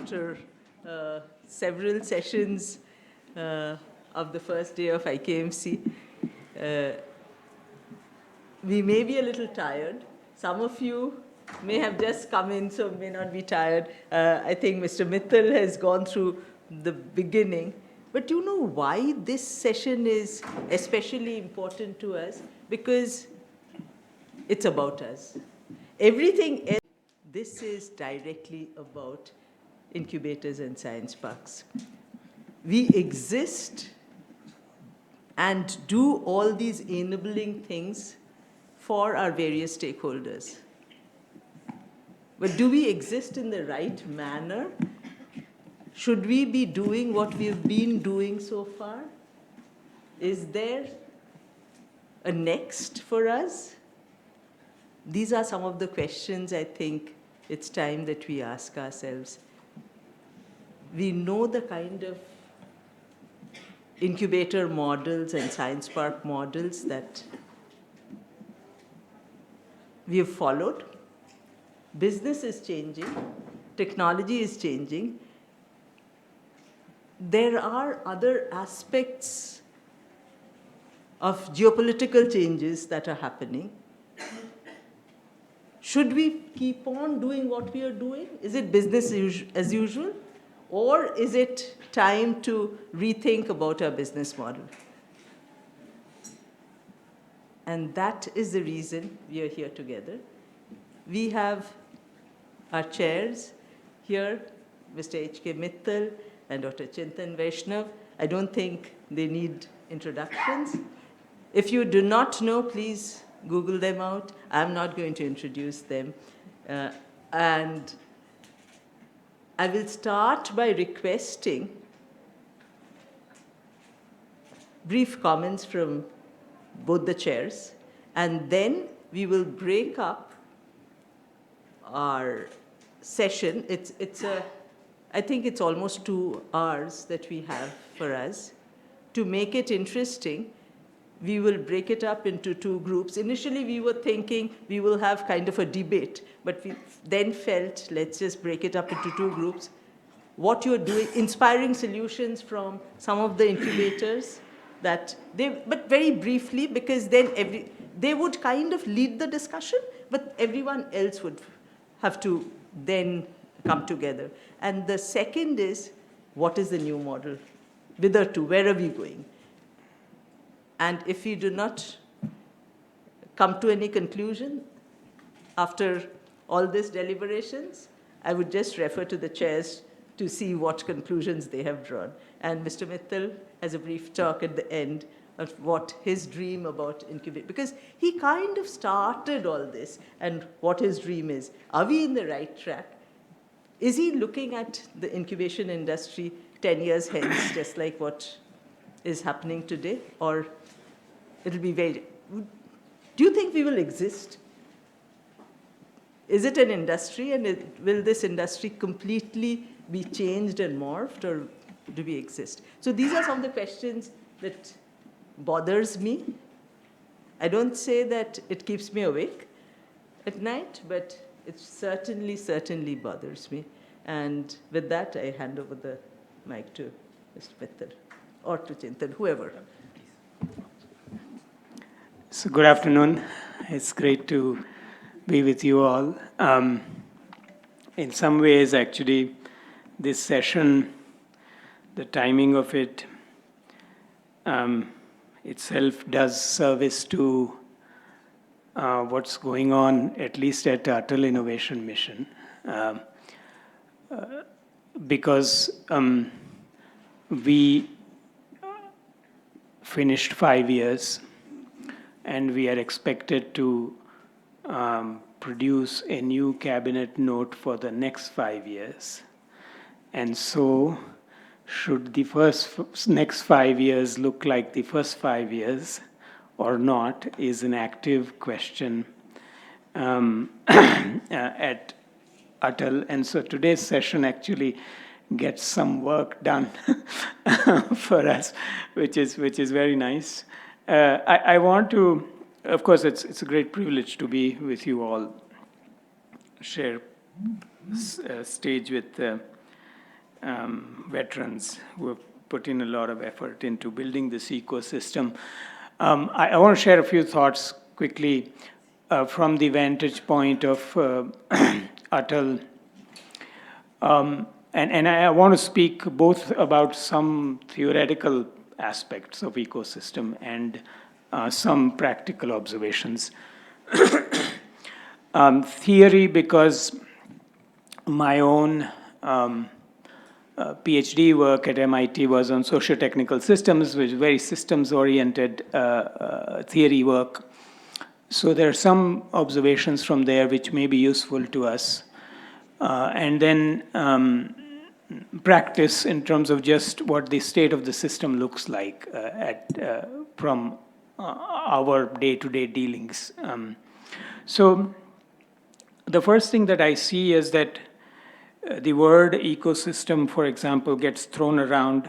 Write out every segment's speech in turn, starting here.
after several sessions of the first day of IKMC. We may be a little tired. Some of you may have just come in, so may not be tired. I think Mr. Mittal has gone through the beginning. But you know why this session is especially important to us? Because it's about us. Everything else, this is directly about incubators and science parks. We exist and do all these enabling things for our various stakeholders. But do we exist in the right manner? Should we be doing what we've been doing so far? Is there a next for us? These are some of the questions I think it's time that we ask ourselves. We know the kind of incubator models and science park models that we have followed. Business is changing, technology is changing. There are other aspects of geopolitical changes that are happening. Should we keep on doing what we are doing? Is it business as usual? Or is it time to rethink about our business model? And that is the reason we are here together. We have our chairs here, Mr. H.K. Mittal and Dr. Chintan Vaishnav. I don't think they need introductions. If you do not know, please Google them out. I'm not going to introduce them. And I will start by requesting brief comments from both the chairs, and then we will break up our session. I think it's almost 2 hours that we have for us. To make it interesting, we will break it up into 2 groups. Initially, we were thinking we will have kind of a debate, but we then felt, let's just break it up into 2 groups. What you're doing, inspiring solutions from some of the incubators, but very briefly, because then they would kind of lead the discussion, but everyone else would have to then come together. And the second is, what is the new model? Whither to? Where are we going? And if we do not come to any conclusion after all these deliberations, I would just refer to the chairs to see what conclusions they have drawn. And Mr. Mittal has a brief talk at the end of what his dream about incubate, because he kind of started all this and what his dream is. Are we in the right track? Is he looking at the incubation industry 10 years hence, just like what is happening today? Or it'll be very, do you think we will exist? Is it an industry, and will this industry completely be changed and morphed, or do we exist? So these are some of the questions that bothers me. I don't say that it keeps me awake at night, but it certainly bothers me. And with that, I hand over the mic to Mr. Mittal or to Chintan, whoever. So good afternoon. It's great to be with you all. In some ways, actually, this session, the timing of it itself does service to what's going on, at least at Atal Innovation Mission. Because we finished 5 years, and we are expected to produce a new cabinet note for the next 5 years. And so, should the next 5 years look like the first 5 years or not is an active question at Atal. And so today's session actually gets some work done for us, which is very nice. I want to, of course, it's a great privilege to be with you all, share stage with veterans who have put in a lot of effort into building this ecosystem. I want to share a few thoughts quickly from the vantage point of Atal. And I want to speak both about some theoretical aspects of ecosystem and some practical observations. Theory, because my own PhD work at MIT was on socio-technical systems, which is very systems-oriented theory work. So there are some observations from there which may be useful to us. And then practice in terms of just what the state of the system looks like from our day-to-day dealings. So the first thing that I see is that the word ecosystem, for example, gets thrown around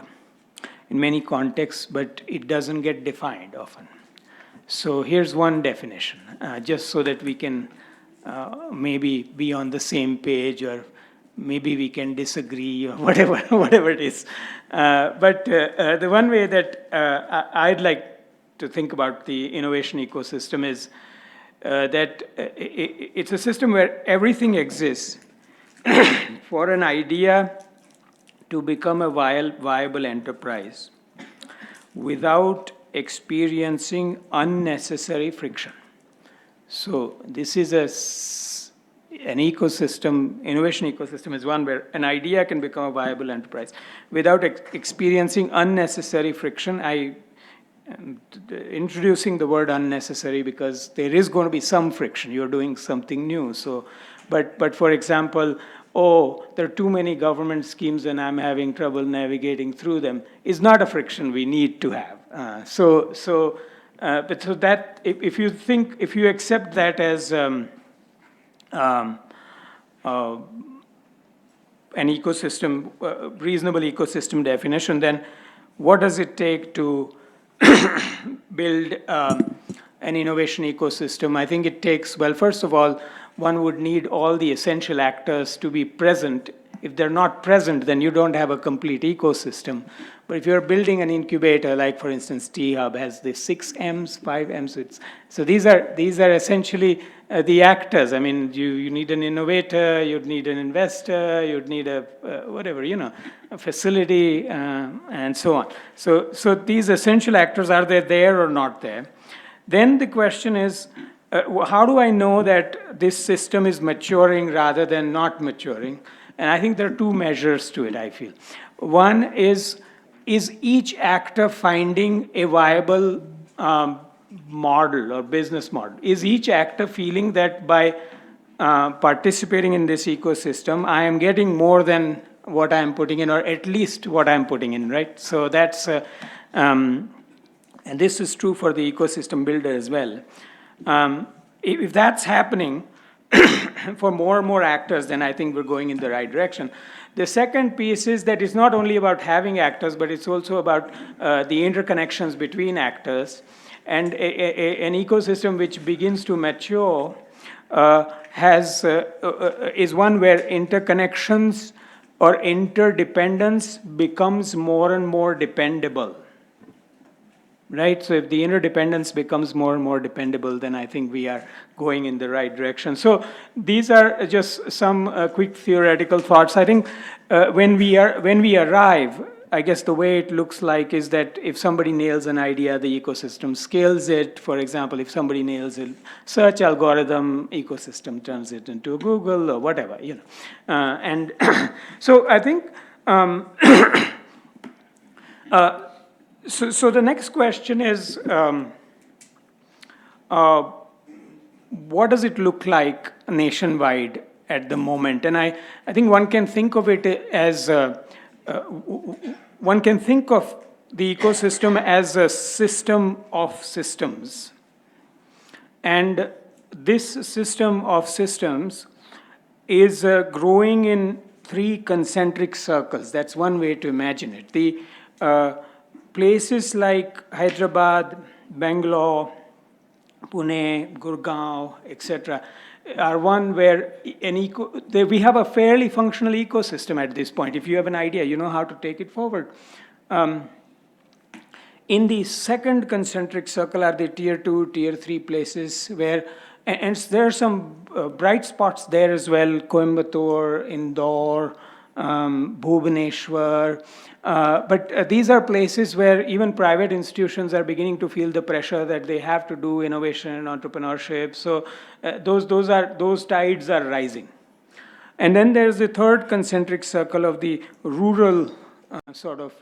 in many contexts, but it doesn't get defined often. So here's one definition, just so that we can maybe be on the same page, or maybe we can disagree, or whatever it is. But the one way that I'd like to think about the innovation ecosystem is that it's a system where everything exists for an idea to become a viable enterprise without experiencing unnecessary friction. So this is an ecosystem, innovation ecosystem is one where an idea can become a viable enterprise without experiencing unnecessary friction. I am introducing the word unnecessary because there is going to be some friction. You're doing something new. So, but for example, there are too many government schemes and I'm having trouble navigating through them, is not a friction we need to have. But so that if you accept that as an ecosystem, reasonable ecosystem definition, then what does it take to build an innovation ecosystem? I think it takes, well, first of all, one would need all the essential actors to be present. If they're not present, then you don't have a complete ecosystem. But if you're building an incubator, like for instance, T-Hub has the 6 M's, 5 M's. So these are essentially the actors. I mean, you need an innovator, you'd need an investor, you'd need a a facility, and so on. So these essential actors, are they there or not there? Then the question is, how do I know that this system is maturing rather than not maturing? And I think there are two measures to it, I feel. One is each actor finding a viable model or business model? Is each actor feeling that by participating in this ecosystem, I am getting more than what I'm putting in, or at least what I'm putting in, right? So that's, and this is true for the ecosystem builder as well. If that's happening for more and more actors, then I think we're going in the right direction. The second piece is that it's not only about having actors, but it's also about the interconnections between actors. And an ecosystem which begins to mature is one where interconnections or interdependence becomes more and more dependable. Right? So if the interdependence becomes more and more dependable, then I think we are going in the right direction. So these are just some quick theoretical thoughts. I think when we arrive, I guess the way it looks like is that if somebody nails an idea, the ecosystem scales it. For example, if somebody nails a search algorithm, ecosystem turns it into a Google or whatever, And so I think So the next question is, what does it look like nationwide at the moment? And I think one can think of it as, one can think of the ecosystem as a system of systems. And this system of systems is growing in 3 concentric circles. That's one way to imagine it. The places like Hyderabad, Bangalore, Pune, Gurgaon, etc., are one where we have a fairly functional ecosystem at this point. If you have an idea, you know how to take it forward. In the second concentric circle are the tier 2, tier 3 places where, and there are some bright spots there as well, Coimbatore, Indore, Bhubaneswar. But these are places where even private institutions are beginning to feel the pressure that they have to do innovation and entrepreneurship. So those tides are rising. And then there's the third concentric circle of the rural sort of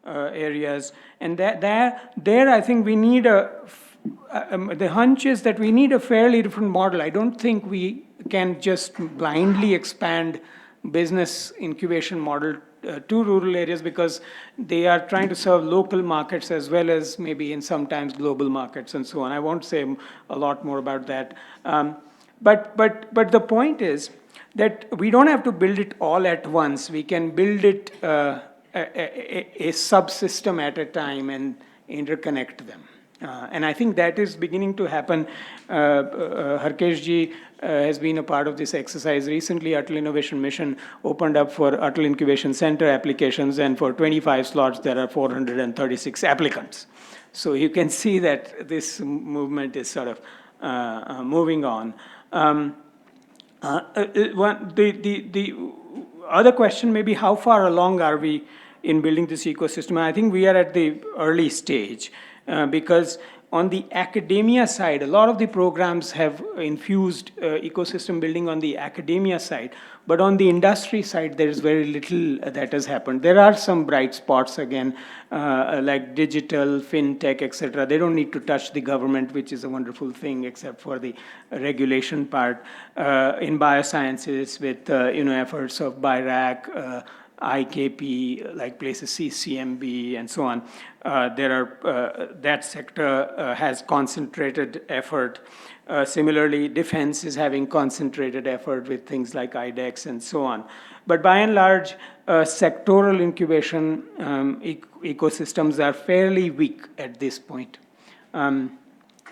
areas. And there I think we need the hunch is that we need a fairly different model. I don't think we can just blindly expand business incubation model to rural areas because they are trying to serve local markets as well as maybe in sometimes global markets and so on. I won't say a lot more about that. But the point is that we don't have to build it all at once. We can build it a subsystem at a time and interconnect them. And I think that is beginning to happen. Harkeshji has been a part of this exercise. Recently, Atal Innovation Mission opened up for Atal Incubation Center applications, and for 25 slots, there are 436 applicants. So you can see that this movement is sort of moving on. The other question may be how far along are we in building this ecosystem? I think we are at the early stage because on the academia side, a lot of the programs have infused ecosystem building on the academia side, but on the industry side, there is very little that has happened. There are some bright spots again, like digital, fintech, etc. They don't need to touch the government, which is a wonderful thing, except for the regulation part. In biosciences, with efforts of BIRAC, IKP, like places CCMB and so on. That sector has concentrated effort. Similarly, defense is having concentrated effort with things like IDEX and so on. But by and large, sectoral incubation ecosystems are fairly weak at this point.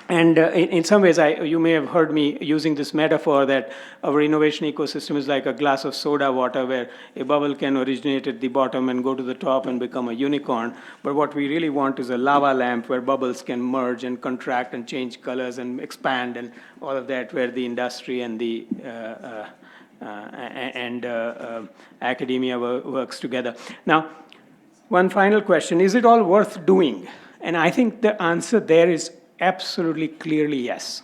And in some ways, you may have heard me using this metaphor that our innovation ecosystem is like a glass of soda water where a bubble can originate at the bottom and go to the top and become a unicorn. But what we really want is a lava lamp where bubbles can merge and contract and change colors and expand and all of that, where the industry and the academia works together. Now, one final question, is it all worth doing? And I think the answer there is absolutely clearly yes.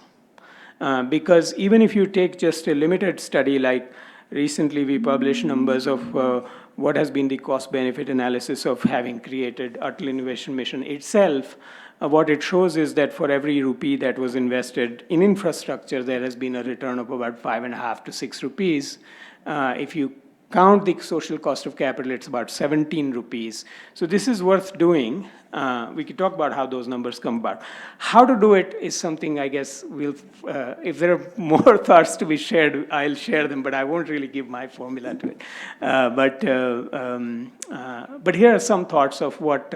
Because even if you take just a limited study, like recently we published numbers of what has been the cost-benefit analysis of having created Atal Innovation Mission itself, what it shows is that for every rupee that was invested in infrastructure, there has been a return of about 5.5 to 6 rupees. If you count the social cost of capital, it's about 17 rupees. So this is worth doing. We could talk about how those numbers come about. How to do it is something I guess we'll, if there are more thoughts to be shared, I'll share them, but I won't really give my formula to it. But here are some thoughts of what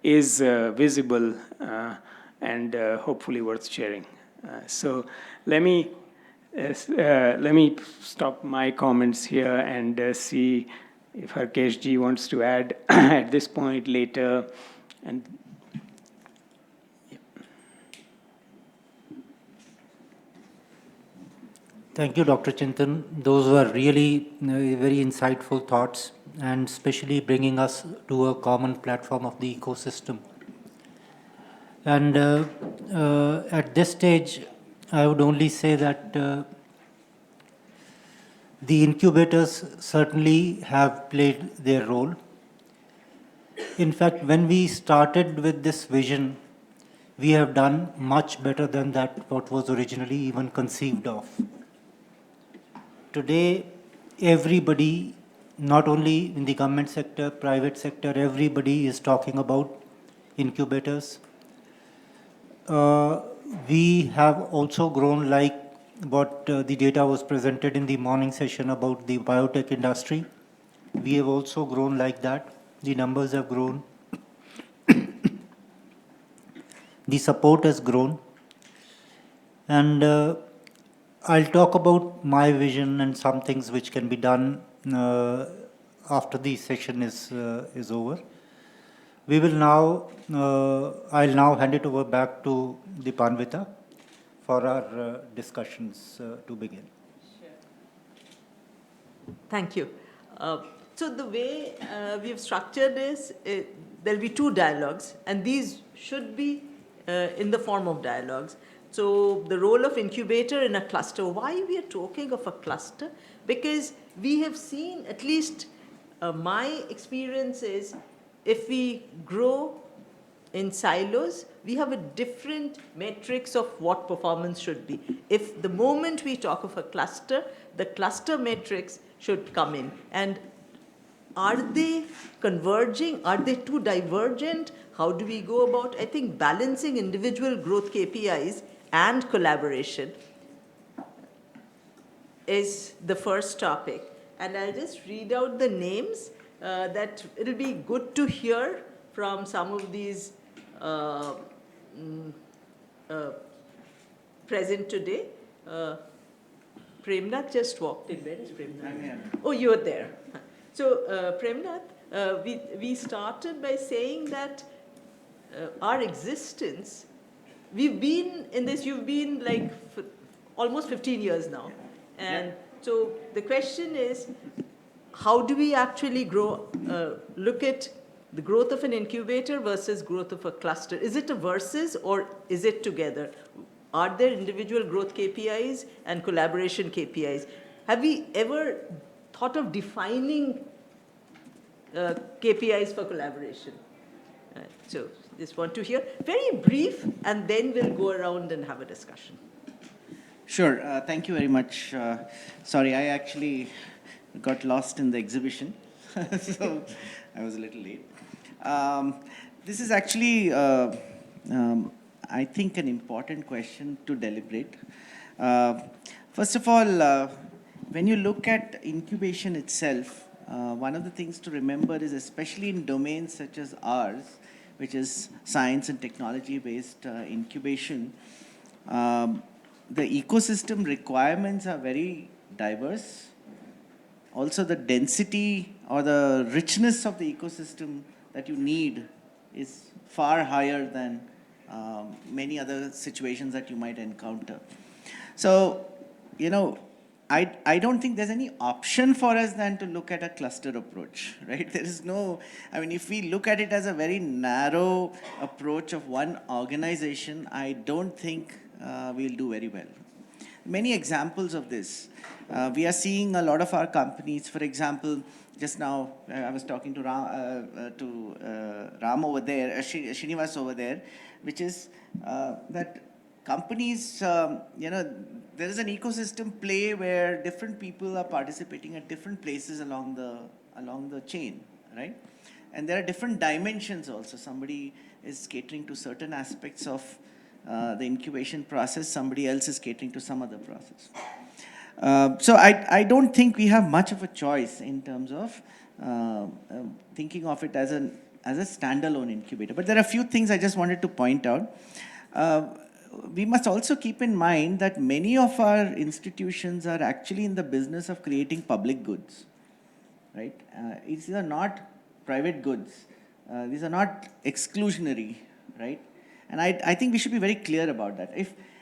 is visible and hopefully worth sharing. So let me stop my comments here and see if Harkeshji wants to add at this point later. And yeah. Thank you, Dr. Chintan. Those were really very insightful thoughts, and especially bringing us to a common platform of the ecosystem. And at this stage, I would only say that the incubators certainly have played their role. In fact, when we started with this vision, we have done much better than that what was originally even conceived of. Today, everybody, not only in the government sector, private sector, everybody is talking about incubators. We have also grown, like what the data was presented in the morning session about the biotech industry. We have also grown like that. The numbers have grown. The support has grown. And I'll talk about my vision and some things which can be done after the session is over. We will now, I'll now hand it over back to Deepanwita for our discussions to begin. Thank you. So the way we've structured this, there'll be two dialogues, and these should be in the form of dialogues. So the role of incubator in a cluster. Why we are talking of a cluster? Because we have seen, at least my experience is, if we grow in silos, we have a different metrics of what performance should be. If the moment we talk of a cluster, the cluster metrics should come in. And are they converging? Are they too divergent? How do we go about? I think balancing individual growth KPIs and collaboration is the first topic. And I'll just read out the names that it'll be good to hear from some of these present today. Premnath just walked in. Where is Premnath? Oh, you're there. So, Premnath, we started by saying that our existence, we've been in this, you've been like almost 15 years now. And so the question is, how do we actually grow, look at the growth of an incubator versus growth of a cluster? Is it a versus or is it together? Are there individual growth KPIs and collaboration KPIs? Have we ever thought of defining KPIs for collaboration? So just want to hear, very brief, and then we'll go around and have a discussion. Sure. Thank you very much. Sorry, I actually got lost in the exhibition, so I was a little late. This is actually, I think, an important question to deliberate. First of all, when you look at incubation itself, one of the things to remember is, especially in domains such as ours, which is science and technology-based incubation, the ecosystem requirements are very diverse. Also, the density or the richness of the ecosystem that you need is far higher than many other situations that you might encounter. So, you know, I don't think there's any option for us than to look at a cluster approach, right? There is no, I mean, if we look at it as a very narrow approach of one organization, I don't think we'll do very well. Many examples of this. We are seeing a lot of our companies, for example, just now I was talking to Ram over there, Srinivas over there, which is that companies, you know, there is an ecosystem play where different people are participating at different places along the chain, right? And there are different dimensions also. Somebody is catering to certain aspects of the incubation process, somebody else is catering to some other process. So I don't think we have much of a choice in terms of thinking of it as a standalone incubator. But there are a few things I just wanted to point out. We must also keep in mind that many of our institutions are actually in the business of creating public goods, right? These are not private goods. These are not exclusionary, right? And I think we should be very clear about that.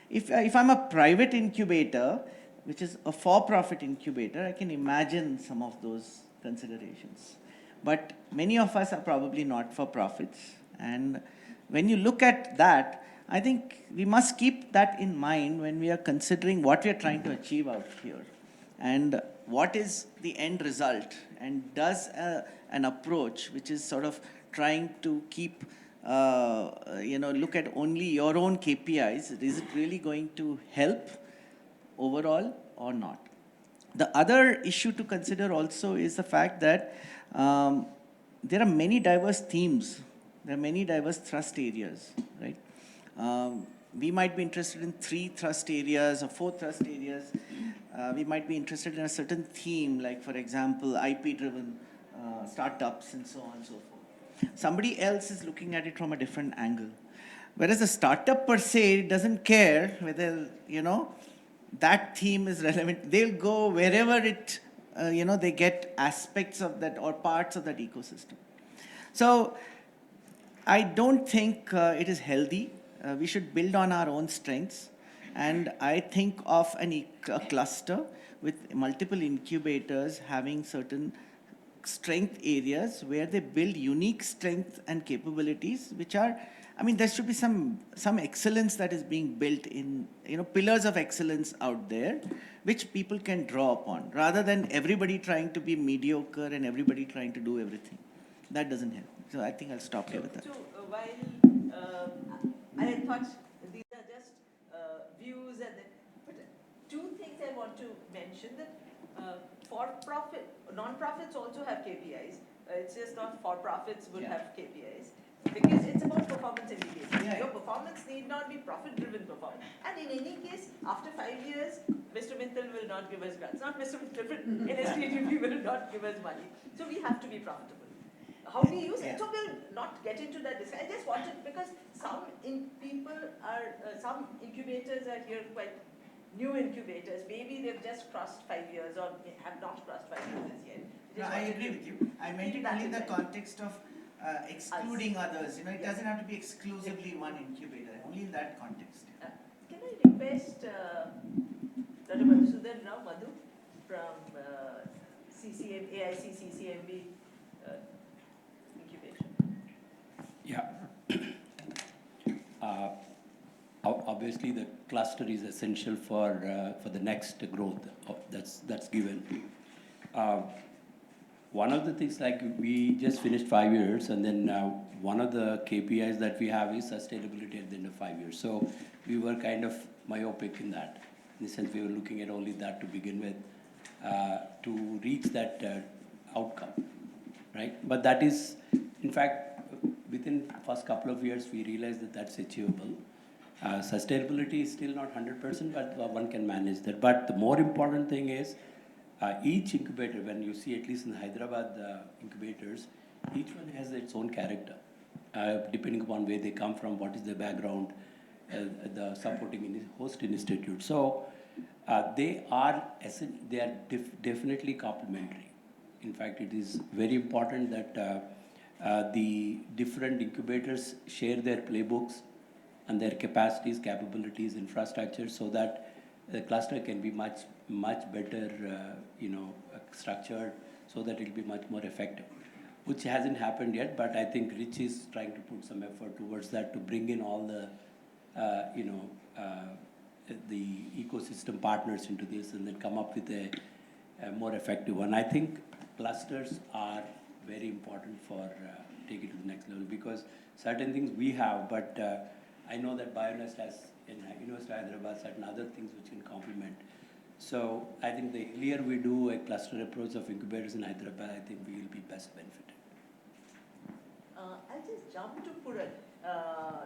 If I'm a private incubator, which is a for-profit incubator, I can imagine some of those considerations. But many of us are probably not for-profits. And when you look at that, I think we must keep that in mind when we are considering what we are trying to achieve out here. And what is the end result? And does an approach which is sort of trying to keep, look at only your own KPIs, is it really going to help overall or not? The other issue to consider also is the fact that there are many diverse themes. There are many diverse thrust areas, right? We might be interested in 3 thrust areas or 4 thrust areas. We might be interested in a certain theme, like, for example, IP-driven startups and so on and so forth. Somebody else is looking at it from a different angle. Whereas the startup per se doesn't care whether, that theme is relevant. They'll go wherever it, they get aspects of that or parts of that ecosystem. So I don't think it is healthy. We should build on our own strengths. And I think of a cluster with multiple incubators having certain strength areas where they build unique strength and capabilities, which are, there should be some excellence that is being built in, pillars of excellence out there, which people can draw upon, rather than everybody trying to be mediocre and everybody trying to do everything. That doesn't help. So I think I'll stop here with that. So while I thought these are just views, but two things I want to mention that for-profit, non-profits also have KPIs. It's just not for-profits would have KPIs. Because it's about performance indicators. Yeah. Your performance need not be profit-driven performance. And in any case, after 5 years, Mr. Mittal will not give us grants. Not Mr. Mittal, but NSTEDB will not give us money. So we have to be profitable. How we use it? So we'll not get into that discussion. I just wanted, because some incubators are here quite new incubators. Maybe they've just crossed 5 years or have not crossed 5 years as yet. No, I agree with you. I meant it only in the context of excluding others. It doesn't have to be exclusively one incubator, only in that context. Can I request Dr. Madhusudhana Madhu from AIC-CCMB incubation? Yeah. Obviously, the cluster is essential for the next growth that's given. One of the things, like we just finished 5 years, and then one of the KPIs that we have is sustainability at the end of 5 years. So we were kind of myopic in that. In the sense, we were looking at only that to begin with to reach that outcome, right? But that is, in fact, within the first couple of years, we realized that that's achievable. Sustainability is still not 100%, but one can manage that. But the more important thing is, each incubator, when you see, at least in the Hyderabad incubators, each one has its own character, depending upon where they come from, what is their background, the supporting host institute. So they are definitely complementary. In fact, it is very important that the different incubators share their playbooks and their capacities, capabilities, infrastructure, so that the cluster can be much better, structured, so that it will be much more effective, which hasn't happened yet. But I think Rich is trying to put some effort towards that to bring in all the, the ecosystem partners into this, and then come up with a more effective one. I think clusters are very important for taking it to the next level, because certain things we have, but I know that BioNest has in University of Hyderabad certain other things which can complement. So I think the earlier we do a cluster approach of incubators in Hyderabad, I think we will be best benefited. I'll just jump to Puran.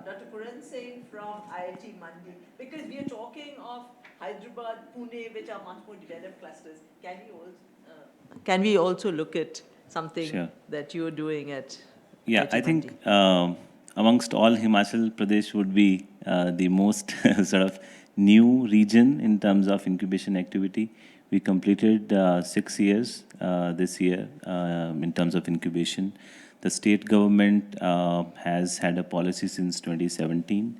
Dr. Puran Singh from IIT Mandi, because we are talking of Hyderabad, Pune, which are much more developed clusters. Can we also look at something that you're doing at IIT I think amongst all, Himachal Pradesh would be the most sort of new region in terms of incubation activity. We completed 6 years this year in terms of incubation. The state government has had a policy since 2017.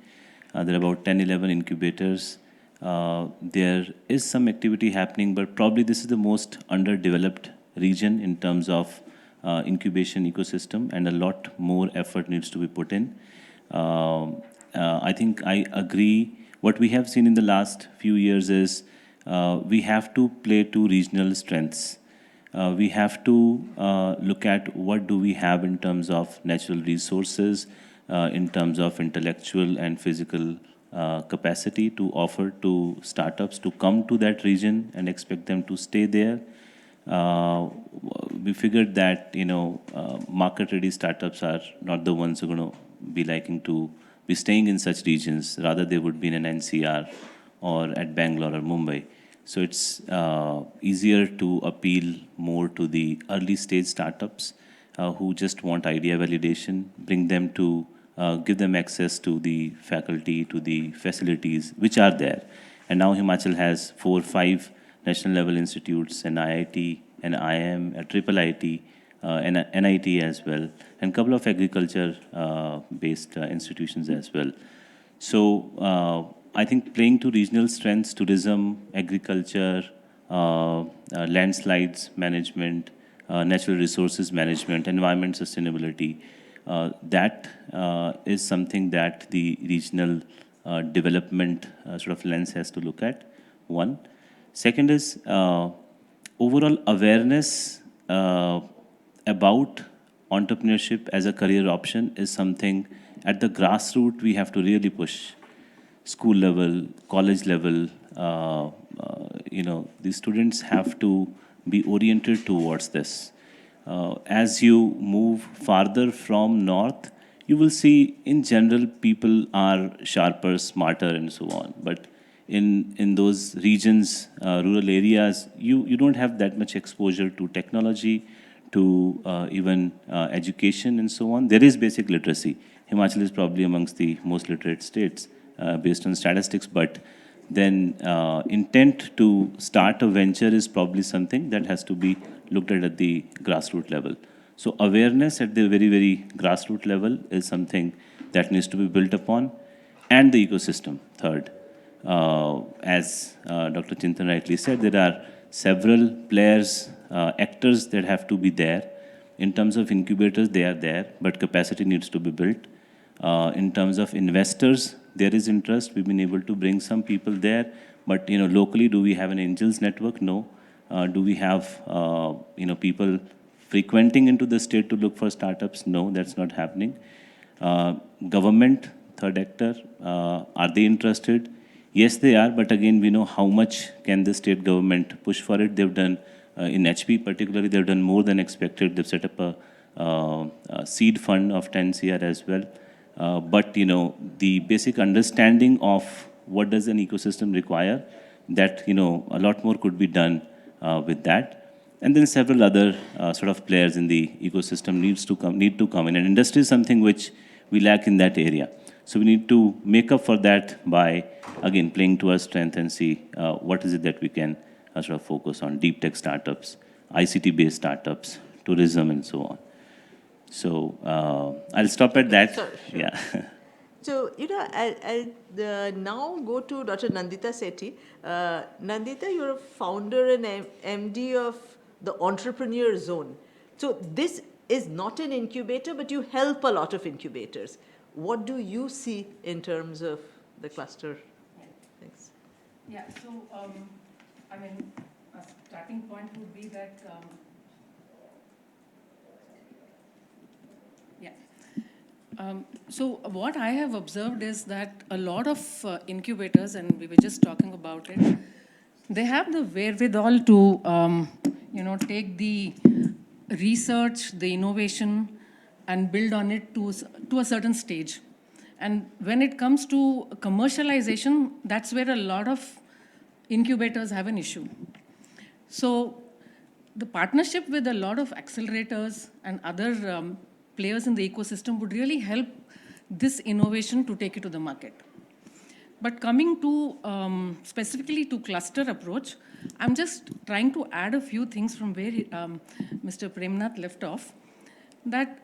There are about 10-11 incubators. There is some activity happening, but probably this is the most underdeveloped region in terms of incubation ecosystem, and a lot more effort needs to be put in. I think I agree. What we have seen in the last few years is we have to play to regional strengths. We have to look at what do we have in terms of natural resources, in terms of intellectual and physical capacity to offer to startups to come to that region and expect them to stay there. We figured that, market-ready startups are not the ones who are going to be liking to be staying in such regions. Rather, they would be in an NCR or at Bangalore or Mumbai. So it's easier to appeal more to the early-stage startups who just want idea validation, bring them to, give them access to the faculty, to the facilities which are there, And now Himachal has 4 or 5 national level institutes, an IIT, an IIM, a triple IT, an NIT as well, and a couple of agriculture-based institutions as well. So I think playing to regional strengths, tourism, agriculture, landslides management, natural resources management, environment sustainability, that is something that the regional development sort of lens has to look at, one. Second is overall awareness about entrepreneurship as a career option is something at the grassroots we have to really push. School level, college level, the students have to be oriented towards this. As you move farther from north, you will see in general people are sharper, smarter and so on. But in those regions, rural areas, you don't have that much exposure to technology, to even education and so on. There is basic literacy. Himachal is probably amongst the most literate states based on statistics, but then intent to start a venture is probably something that has to be looked at the grassroots level. So awareness at the very, very grassroots level is something that needs to be built upon, and the ecosystem, third. As Dr. Chintan rightly said, there are several players, actors that have to be there. In terms of incubators, they are there, but capacity needs to be built. In terms of investors, there is interest. We've been able to bring some people there, but locally, do we have an angels network? No. Do we have people frequenting into the state to look for startups? No, that's not happening. Government, third actor, are they interested? Yes, they are, but again, we know how much can the state government push for it. They've done, in HP particularly, they've done more than expected. They've set up a seed fund of 10 CR as well. But the basic understanding of what does an ecosystem require, that a lot more could be done with that. And then several other sort of players in the ecosystem need to come in. And industry is something which we lack in that area. So we need to make up for that by, again, playing to our strength and see what is it that we can sort of focus on. Deep tech startups, ICT-based startups, tourism, and so on. So I'll stop at that. Sure. Yeah. So, I'll now go to Dr. Nandita Sethi. Nandita, you're a founder and MD of the Entrepreneur Zone. So this is not an incubator, but you help a lot of incubators. What do you see in terms of the cluster? Thanks. Yeah, so, a starting point would be that, so what I have observed is that a lot of incubators, and we were just talking about it, they have the wherewithal to, take the research, the innovation, and build on it to a certain stage. And when it comes to commercialization, that's where a lot of incubators have an issue. So the partnership with a lot of accelerators and other players in the ecosystem would really help this innovation to take it to the market. But coming to specifically to cluster approach, I'm just trying to add a few things from where Mr. Premnath left off. That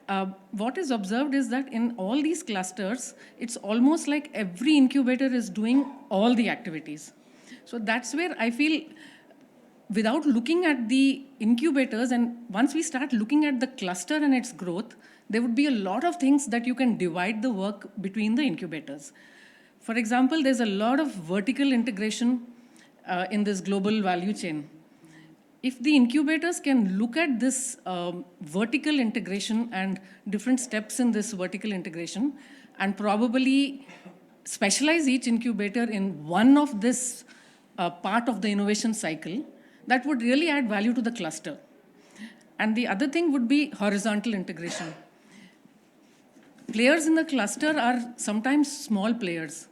what is observed is that in all these clusters, it's almost like every incubator is doing all the activities. So that's where I feel, without looking at the incubators, and once we start looking at the cluster and its growth, there would be a lot of things that you can divide the work between the incubators. For example, there's a lot of vertical integration in this global value chain. If the incubators can look at this vertical integration and different steps in this vertical integration, and probably specialize each incubator in one of this part of the innovation cycle, that would really add value to the cluster. And the other thing would be horizontal integration. Players in the cluster are sometimes small players,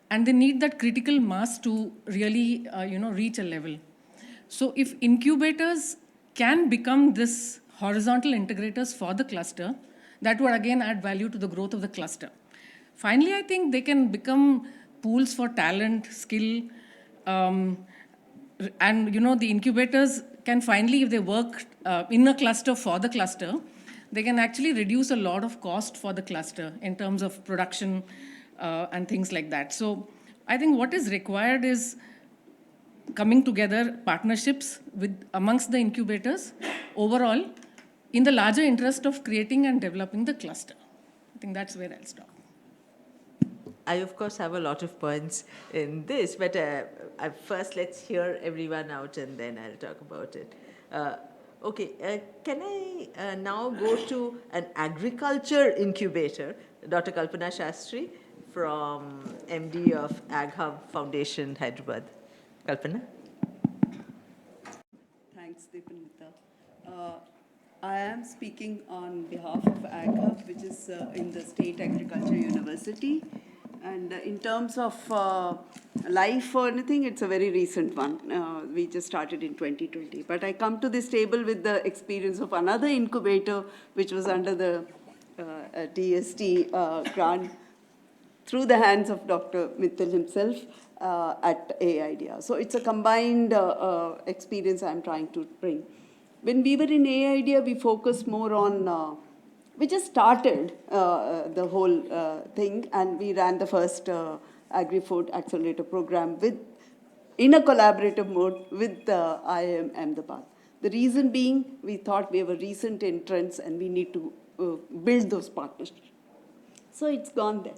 and they need that critical mass to really reach a level. So if incubators can become this horizontal integrators for the cluster, that would again add value to the growth of the cluster. Finally, I think they can become pools for talent, skill, and the incubators can finally, if they work in a cluster for the cluster, they can actually reduce a lot of cost for the cluster in terms of production and things like that. So I think what is required is coming together, partnerships amongst the incubators overall in the larger interest of creating and developing the cluster. I think that's where I'll stop. I, of course, have a lot of points in this, but first let's hear everyone out and then I'll talk about it. Can I now go to an agriculture incubator, Dr. Kalpana Shastri from MD of Ag Hub Foundation, Hyderabad. Kalpana? Thanks, Deepanwita. I am speaking on behalf of Ag Hub, which is in the State Agriculture University. And in terms of life or anything, it's a very recent one. We just started in 2020. But I come to this table with the experience of another incubator, which was under the DST grant through the hands of Dr. Mittal himself at AIDEA. So it's a combined experience I'm trying to bring. When we were in AIDEA, we focused more on we just started the whole thing, and we ran the first Agri-Food Accelerator program in a collaborative mode with IIM Ahmedabad. The reason being, we thought we were recent entrants and we need to build those partnerships. So it's gone there.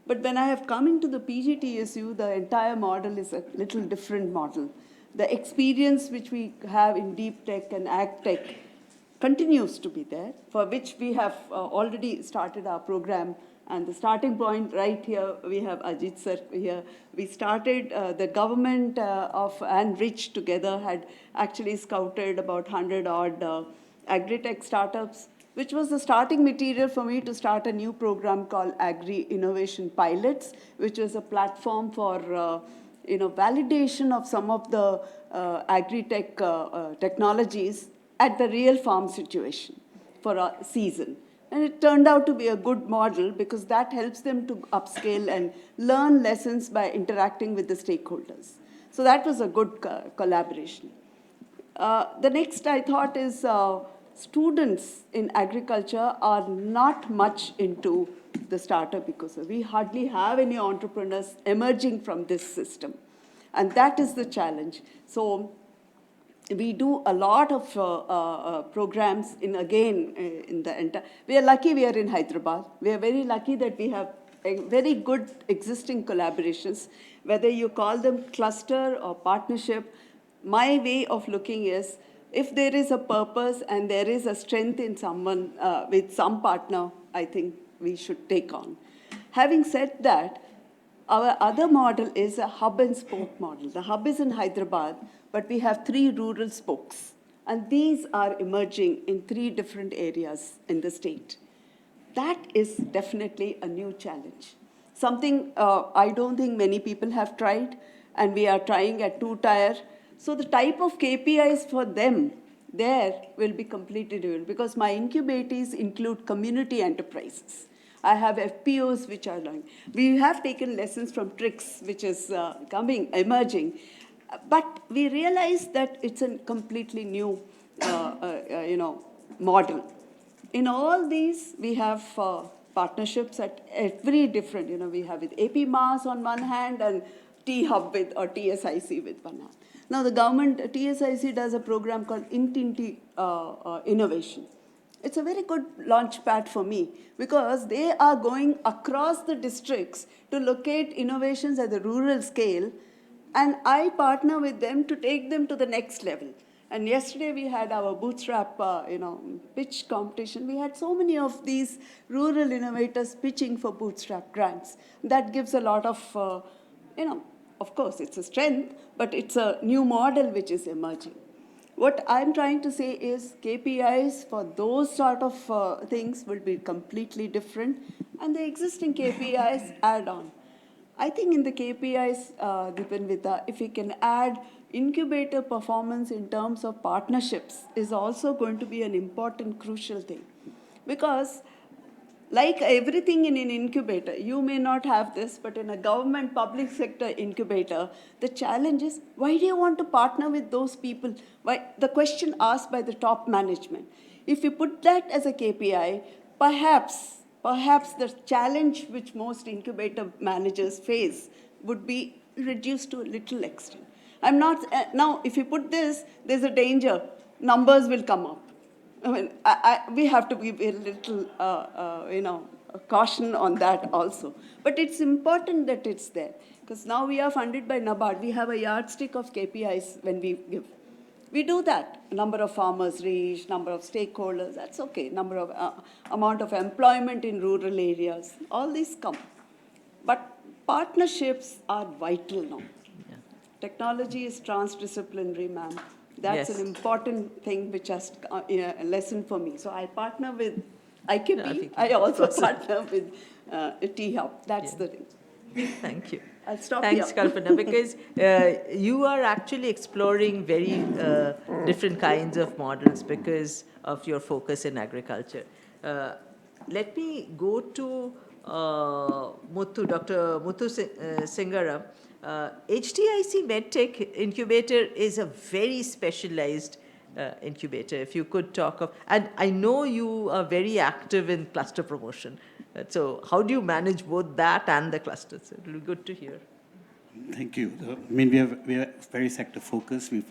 But when I have come into the PGTSU, the entire model is a little different model. The experience which we have in deep tech and ag tech continues to be there, for which we have already started our program. And the starting point right here, we have Ajit sir here. We started, the government and Rich together had actually scouted about 100 odd agri-tech startups, which was the starting material for me to start a new program called Agri Innovation Pilots, which was a platform for validation of some of the agri-tech technologies at the real farm situation for a season. And it turned out to be a good model because that helps them to upscale and learn lessons by interacting with the stakeholders. So that was a good collaboration. The next I thought is students in agriculture are not much into the startup ecosystem. We hardly have any entrepreneurs emerging from this system. And that is the challenge. So we do a lot of programs in the entire. We are lucky we are in Hyderabad. We are very lucky that we have very good existing collaborations. Whether you call them cluster or partnership, my way of looking is if there is a purpose and there is a strength in someone with some partner, I think we should take on. Having said that, our other model is a hub and spoke model. The hub is in Hyderabad, but we have 3 rural spokes. And these are emerging in 3 different areas in the state. That is definitely a new challenge. Something I don't think many people have tried, and we are trying at 2-tier. So the type of KPIs for them there will be completely different, because my incubators include community enterprises. I have FPOs which are learning. We have taken lessons from TRICS, which is emerging. But we realize that it's a completely new, model. In all these, we have partnerships at every different, we have with AP Mass on one hand and T-Hub or TSIC with one hand. Now the government, TSIC does a program called INTINTI Innovation. It's a very good launch pad for me because they are going across the districts to locate innovations at the rural scale, and I partner with them to take them to the next level. And yesterday we had our bootstrap, pitch competition. We had so many of these rural innovators pitching for bootstrap grants. That gives a lot of, of course it's a strength, but it's a new model which is emerging. What I'm trying to say is KPIs for those sort of things will be completely different, and the existing KPIs add on. I think in the KPIs, Deepanwita, if we can add incubator performance in terms of partnerships is also going to be an important, crucial thing. Because Like everything in an incubator, you may not have this, but in a government public sector incubator, the challenge is, why do you want to partner with those people? Why? The question asked by the top management. If you put that as a KPI, perhaps the challenge which most incubator managers face would be reduced to a little extent. I'm not, now if you put this, there's a danger, numbers will come up. I mean, we have to be a little, caution on that also. But it's important that it's there, because now we are funded by NABARD. We have a yardstick of KPIs when we give. We do that. Number of farmers reached, number of stakeholders, that's okay. Number of, amount of employment in rural areas, all these come. But partnerships are vital now. Yeah. Technology is transdisciplinary, ma'am. That's Yes. an important thing which has a lesson for me. So I partner with IKP. I also partner with T-Hub. That's the thing. Thank you. I'll stop Thanks, here. Kalpana, because you are actually exploring very different kinds of models because of your focus in agriculture. Let me go to Muthu, Dr. Muthu Singaram. HTIC MedTech Incubator is a very specialized incubator. If you could talk of, and I know you are very active in cluster promotion. So how do you manage both that and the clusters? It will be good to hear. Thank you. I mean, we are very sector focused. We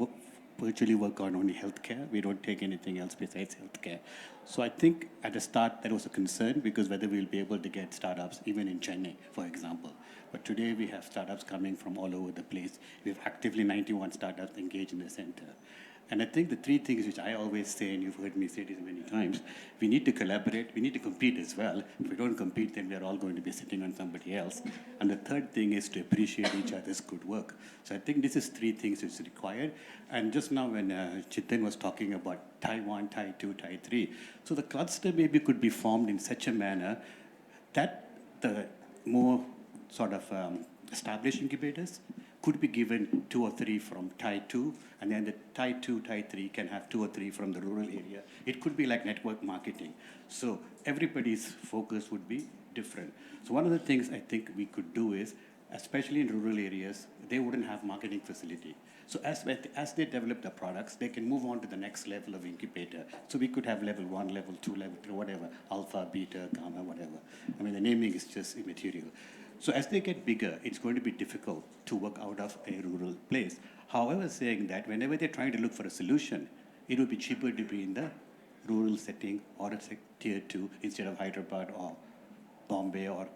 virtually work on only healthcare. We don't take anything else besides healthcare. So I think at the start there was a concern because whether we'll be able to get startups even in Chennai, for example. But today we have startups coming from all over the place. We have actively 91 startups engaged in the center. And I think the three things which I always say, and you've heard me say this many times, we need to collaborate, we need to compete as well. If we don't compete, then we're all going to be sitting on somebody else. And the third thing is to appreciate each other's good work. So I think this is three things which is required. And just now when Chintan was talking about Tier 1, Tier 2, Tier 3, so the cluster maybe could be formed in such a manner that the more sort of established incubators could be given 2 or 3 from Tier 2, and then the Tier 2, Tier 3 can have 2 or 3 from the rural area. It could be like network marketing. So everybody's focus would be different. So one of the things I think we could do is, especially in rural areas, they wouldn't have marketing facility. So as they develop the products, they can move on to the next level of incubator. So we could have level 1, level 2, level 3, whatever, alpha, beta, gamma, whatever. I mean, the naming is just immaterial. So as they get bigger, it's going to be difficult to work out of a rural place. However, saying that, whenever they're trying to look for a solution, it would be cheaper to be in the rural setting or a Tier 2 instead of Hyderabad or Bombay or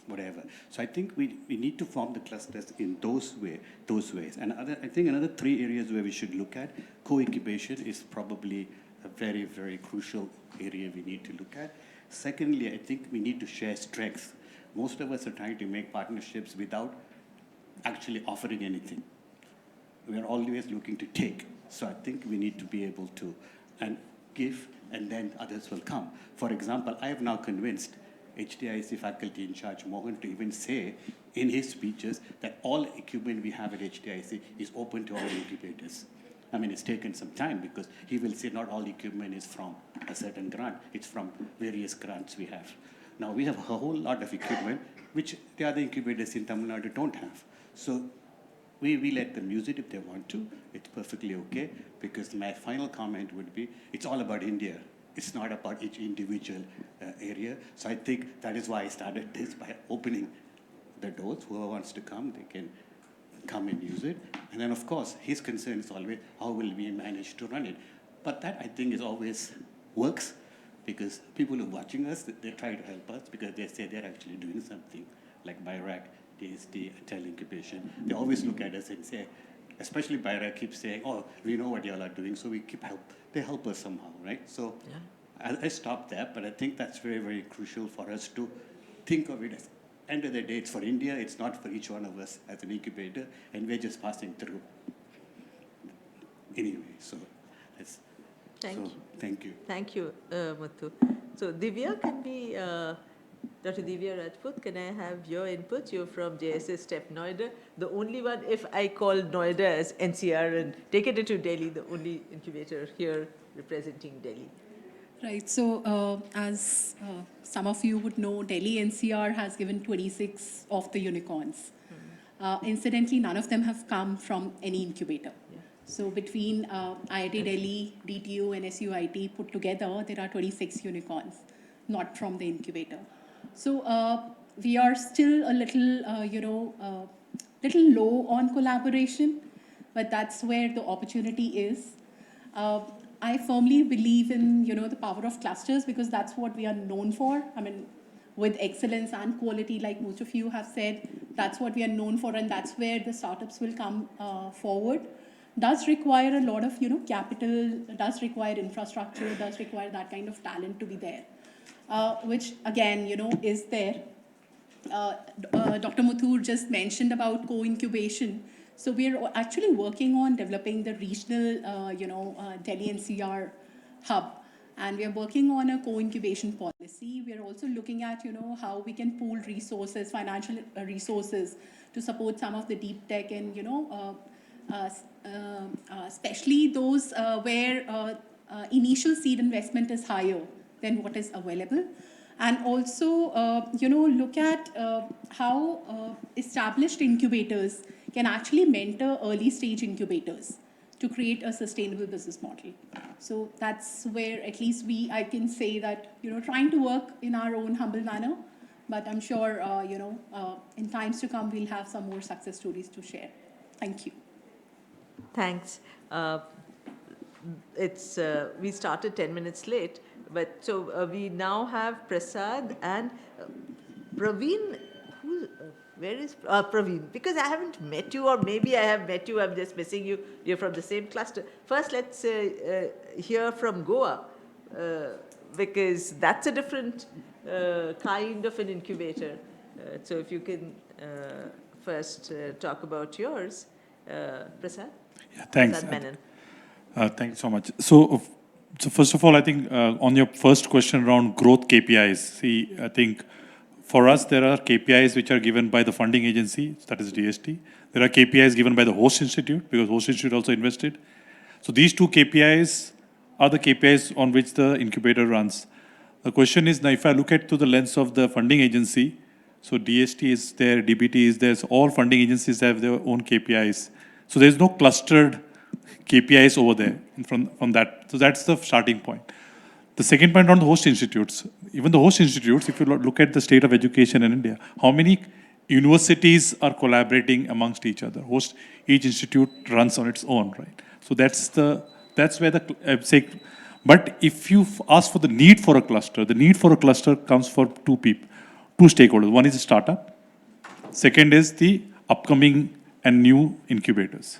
whatever. So I think we need to form the clusters in those ways. And I think another 3 areas where we should look at, co-incubation is probably a very, very crucial area we need to look at. Secondly, I think we need to share strengths. Most of us are trying to make partnerships without actually offering anything. We are always looking to take. So I think we need to be able to give, and then others will come. For example, I have now convinced HTIC faculty in charge, Mohan, to even say in his speeches that all equipment we have at HTIC is open to all incubators. I mean, it's taken some time because he will say not all equipment is from a certain grant. It's from various grants we have. Now, we have a whole lot of equipment which the other incubators in Tamil Nadu don't have. So we let them use it if they want to. It's perfectly okay, because my final comment would be, it's all about India. It's not about each individual area. So I think that is why I started this, by opening the doors. Whoever wants to come, they can come and use it. And then, of course, his concern is always, how will we manage to run it? But that, I think, is always works, because people who are watching us, they try to help us because they say they're actually doing something, like BIRAC, DST, Atal incubation. They always look at us and say, especially BIRAC keeps saying, oh, we know what y'all are doing, so we keep they help us somehow, right? So yeah. I stopped there, but I think that's very, very crucial for us to think of it as, end of the day, it's for India, it's not for each one of us as an incubator, and we're just passing through. Anyway, so that's... Thank you. Thank you, Muthu. So Divya, Dr. Divya Rajput, can I have your input? You're from JSS STEP Noida, the only one, if I call Noida as NCR and take it into Delhi, the only incubator here representing Delhi. Right, so as some of you would know Delhi NCR has given 26 of the unicorns. Incidentally, none of them have come from any incubator. So between IIT Delhi, DTU, and SUIT put together, there are 26 unicorns, not from the incubator. So we are still a little, little low on collaboration, but that's where the opportunity is. I firmly believe in, the power of clusters because that's what we are known for. I mean, with excellence and quality, like most of you have said, that's what we are known for, and that's where the startups will come forward. Does require a lot of, capital, does require infrastructure, does require that kind of talent to be there, which again, is there. Dr. Muthu just mentioned about co-incubation. So we are actually working on developing the regional, Delhi NCR hub. And we are working on a co-incubation policy. We are also looking at, how we can pool resources, financial resources to support some of the deep tech and, especially those where initial seed investment is higher than what is available. And also, look at how established incubators can actually mentor early stage incubators to create a sustainable business model. So that's where at least I can say that, trying to work in our own humble manner, but I'm sure, in times to come, we'll have some more success stories to share. Thank you. Thanks. We started 10 minutes late, but so we now have Prasad and Praveen. Where is Praveen? Because I haven't met you, or maybe I have met you, I'm just missing you. You're from the same cluster. First, let's hear from Goa, because that's a different kind of an incubator. So if you can first talk about yours, Prasad? Yeah, thanks. Prasad Menon. Thank you so much. So first of all, I think on your first question around growth KPIs, I think for us, there are KPIs which are given by the funding agency, that is DST. There are KPIs given by the host institute, because host institute also invested. So these two KPIs are the KPIs on which the incubator runs. The question is, now if I look at through the lens of the funding agency, so DST is there, DBT is there, so all funding agencies have their own KPIs. So there's no clustered KPIs over there from that. So that's the starting point. The second point on the host institutes, even the host institutes, if you look at the state of education in India, how many universities are collaborating amongst each other? Each institute runs on its own, right? So that's where but if you ask for the need for a cluster comes for two stakeholders. One is the startup. Second is the upcoming and new incubators.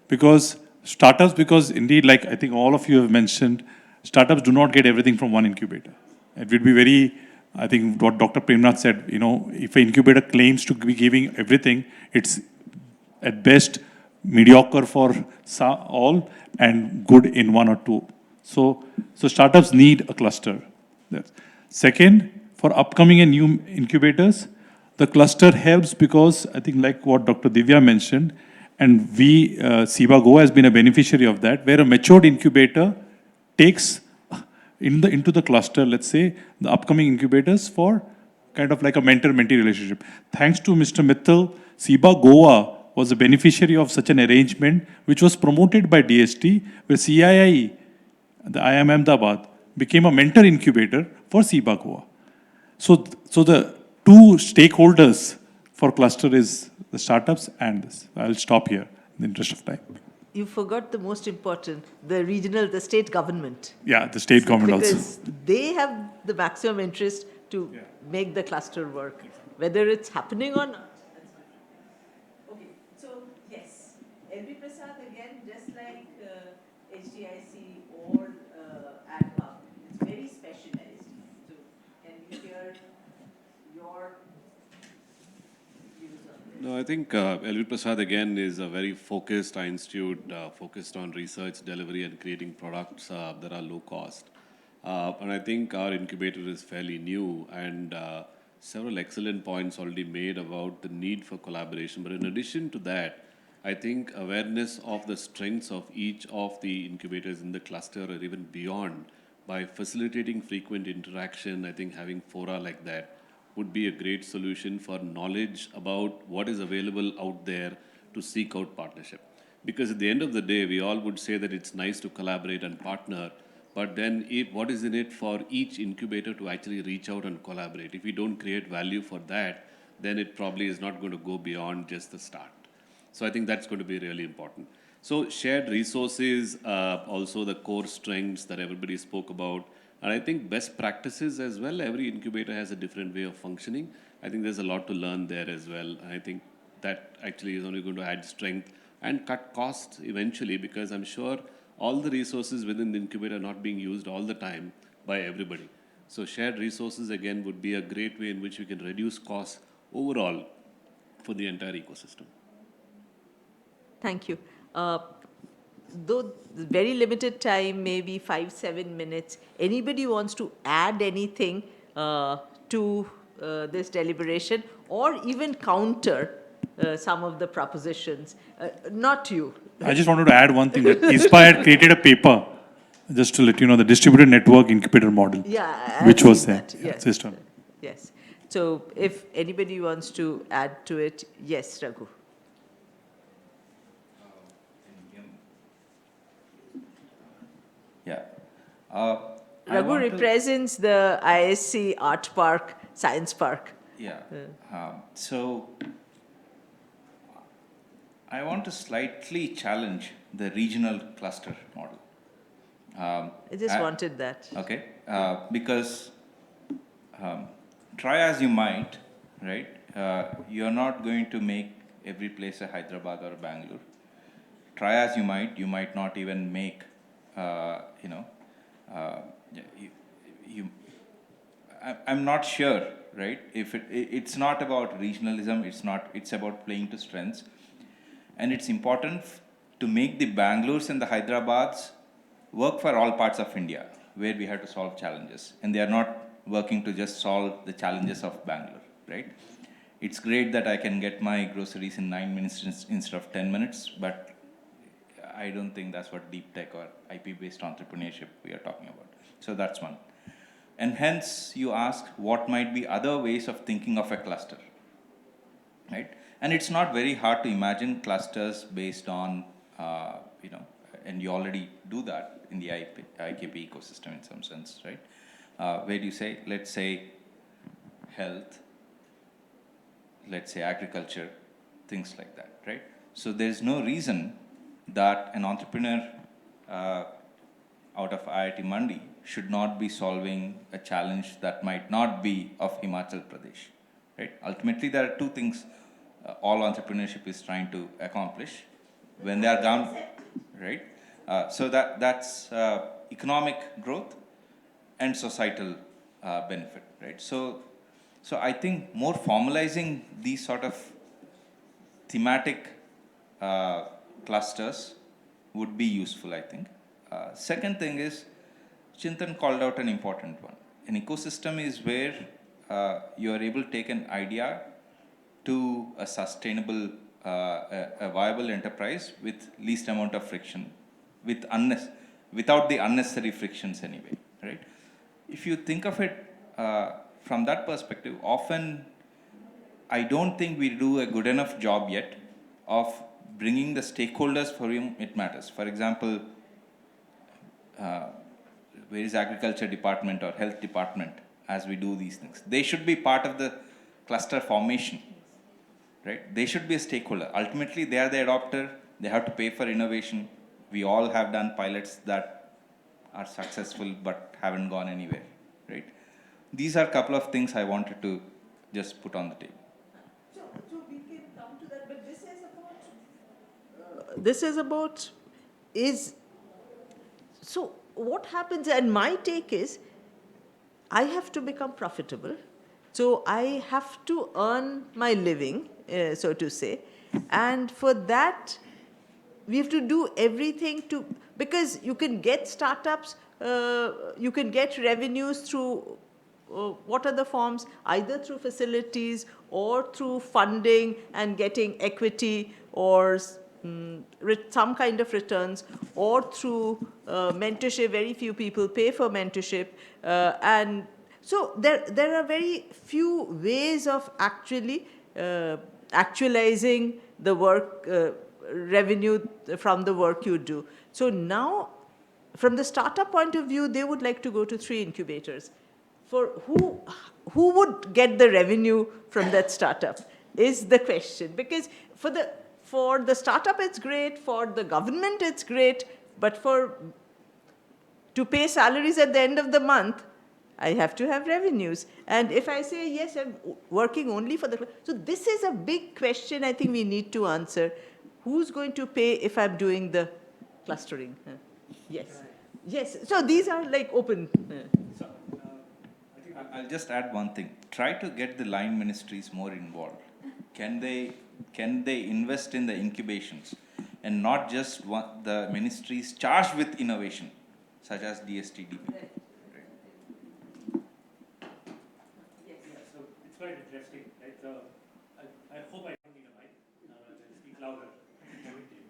Because indeed, like I think all of you have mentioned, startups do not get everything from one incubator. It would be I think what Dr. Premnath said, if an incubator claims to be giving everything, it's at best mediocre for all and good in one or two. So startups need a cluster. Second, for upcoming and new incubators, the cluster helps because I think like what Dr. Divya mentioned, and SIBA Goa has been a beneficiary of that, where a matured incubator takes into the cluster, let's say, the upcoming incubators for kind of like a mentor-mentee relationship. Thanks to Mr. Mittal, SIBA Goa was a beneficiary of such an arrangement, which was promoted by DST, where CII, the IIM Ahmedabad, became a mentor incubator for SIBA Goa. So the two stakeholders for cluster is the startups and this. I'll stop here in the interest of time. You forgot the most important, the state government. Yeah, the state government because also. They have the maximum interest to make the cluster work, whether it's happening or not. Okay, so yes, LV Prasad again, just like HTIC or ADVA, it's very specialized. So can you hear your views on this? No, I think LV Prasad again is a very focused institute, focused on research, delivery, and creating products that are low cost. And I think our incubator is fairly new, and several excellent points already made about the need for collaboration. But in addition to that, I think awareness of the strengths of each of the incubators in the cluster or even beyond by facilitating frequent interaction, I think having fora like that would be a great solution for knowledge about what is available out there to seek out partnership. Because at the end of the day, we all would say that it's nice to collaborate and partner, but then what is in it for each incubator to actually reach out and collaborate? If we don't create value for that, then it probably is not going to go beyond just the start. So I think that's going to be really important. So shared resources, also the core strengths that everybody spoke about, and I think best practices as well. Every incubator has a different way of functioning. I think there's a lot to learn there as well. And I think that actually is only going to add strength and cut costs eventually, because I'm sure all the resources within the incubator are not being used all the time by everybody. So shared resources again would be a great way in which we can reduce costs overall for the entire ecosystem. Thank you. Though very limited time, maybe 5-7 minutes, anybody wants to add anything to this deliberation or even counter some of the propositions? Not you. I just wanted to add one thing, that ISPA had created a paper, just to let you know, the distributed network incubator model, Yeah, which I've was seen there. that. Yeah, Yes. system. Yes. So if anybody wants to add to it, yes, Raghu. Yeah. Raghu represents the ISC Art Park, Science Park. Yeah. So I want to slightly challenge the regional cluster model. I just wanted that. Okay. Because try as you might, right? You're not going to make every place a Hyderabad or a Bangalore. Try as you might not even make, I'm not sure, right? If it's not about regionalism, it's about playing to strengths. And it's important to make the Bangalores and the Hyderabad's work for all parts of India, where we have to solve challenges. And they are not working to just solve the challenges of Bangalore, right? It's great that I can get my groceries in 9 minutes instead of 10 minutes, but I don't think that's what deep tech or IP-based entrepreneurship we are talking about. So that's one. And hence, you ask what might be other ways of thinking of a cluster, right? And it's not very hard to imagine clusters based on, and you already do that in the IKP ecosystem in some sense, right? Where do you say, let's say, health, let's say agriculture, things like that, right? So there's no reason that an entrepreneur out of IIT Mandi should not be solving a challenge that might not be of Himachal Pradesh, right? Ultimately, there are two things all entrepreneurship is trying to accomplish when they are down, right? So that's economic growth and societal benefit, right? So I think more formalizing these sort of thematic clusters would be useful, I think. Second thing is, Chintan called out an important one. An ecosystem is where you are able to take an idea to a sustainable, a viable enterprise with least amount of friction, without the unnecessary frictions anyway, right? If you think of it from that perspective, often I don't think we do a good enough job yet of bringing the stakeholders for whom it matters. For example, where is agriculture department or health department as we do these things? They should be part of the cluster formation, right? They should be a stakeholder. Ultimately, they are the adopter. They have to pay for innovation. We all have done pilots that are successful but haven't gone anywhere, right? These are a couple of things I wanted to just put on the table. So we can come to that, but this is about, so what happens, and my take is, I have to become profitable. So I have to earn my living, so to say. And for that, we have to do everything because you can get startups, you can get revenues through, what are the forms? Either through facilities or through funding and getting equity or some kind of returns, or through mentorship. Very few people pay for mentorship. And so there are very few ways of actually actualizing the work, revenue from the work you do. So now, from the startup point of view, they would like to go to 3 incubators. For who would get the revenue from that startup is the question. Because for the startup it's great, for the government it's great, but to pay salaries at the end of the month, I have to have revenues. And if I say, yes, I'm working only for the... So this is a big question I think we need to answer. Who's going to pay if I'm doing the clustering? Yes. Yes. So these are like open... I'll just add one thing. Try to get the line ministries more involved. Can they invest in the incubations and not just the ministries charged with innovation, such as DSTDB? So it's quite interesting, right? I hope I don't need a mic. I'll speak louder.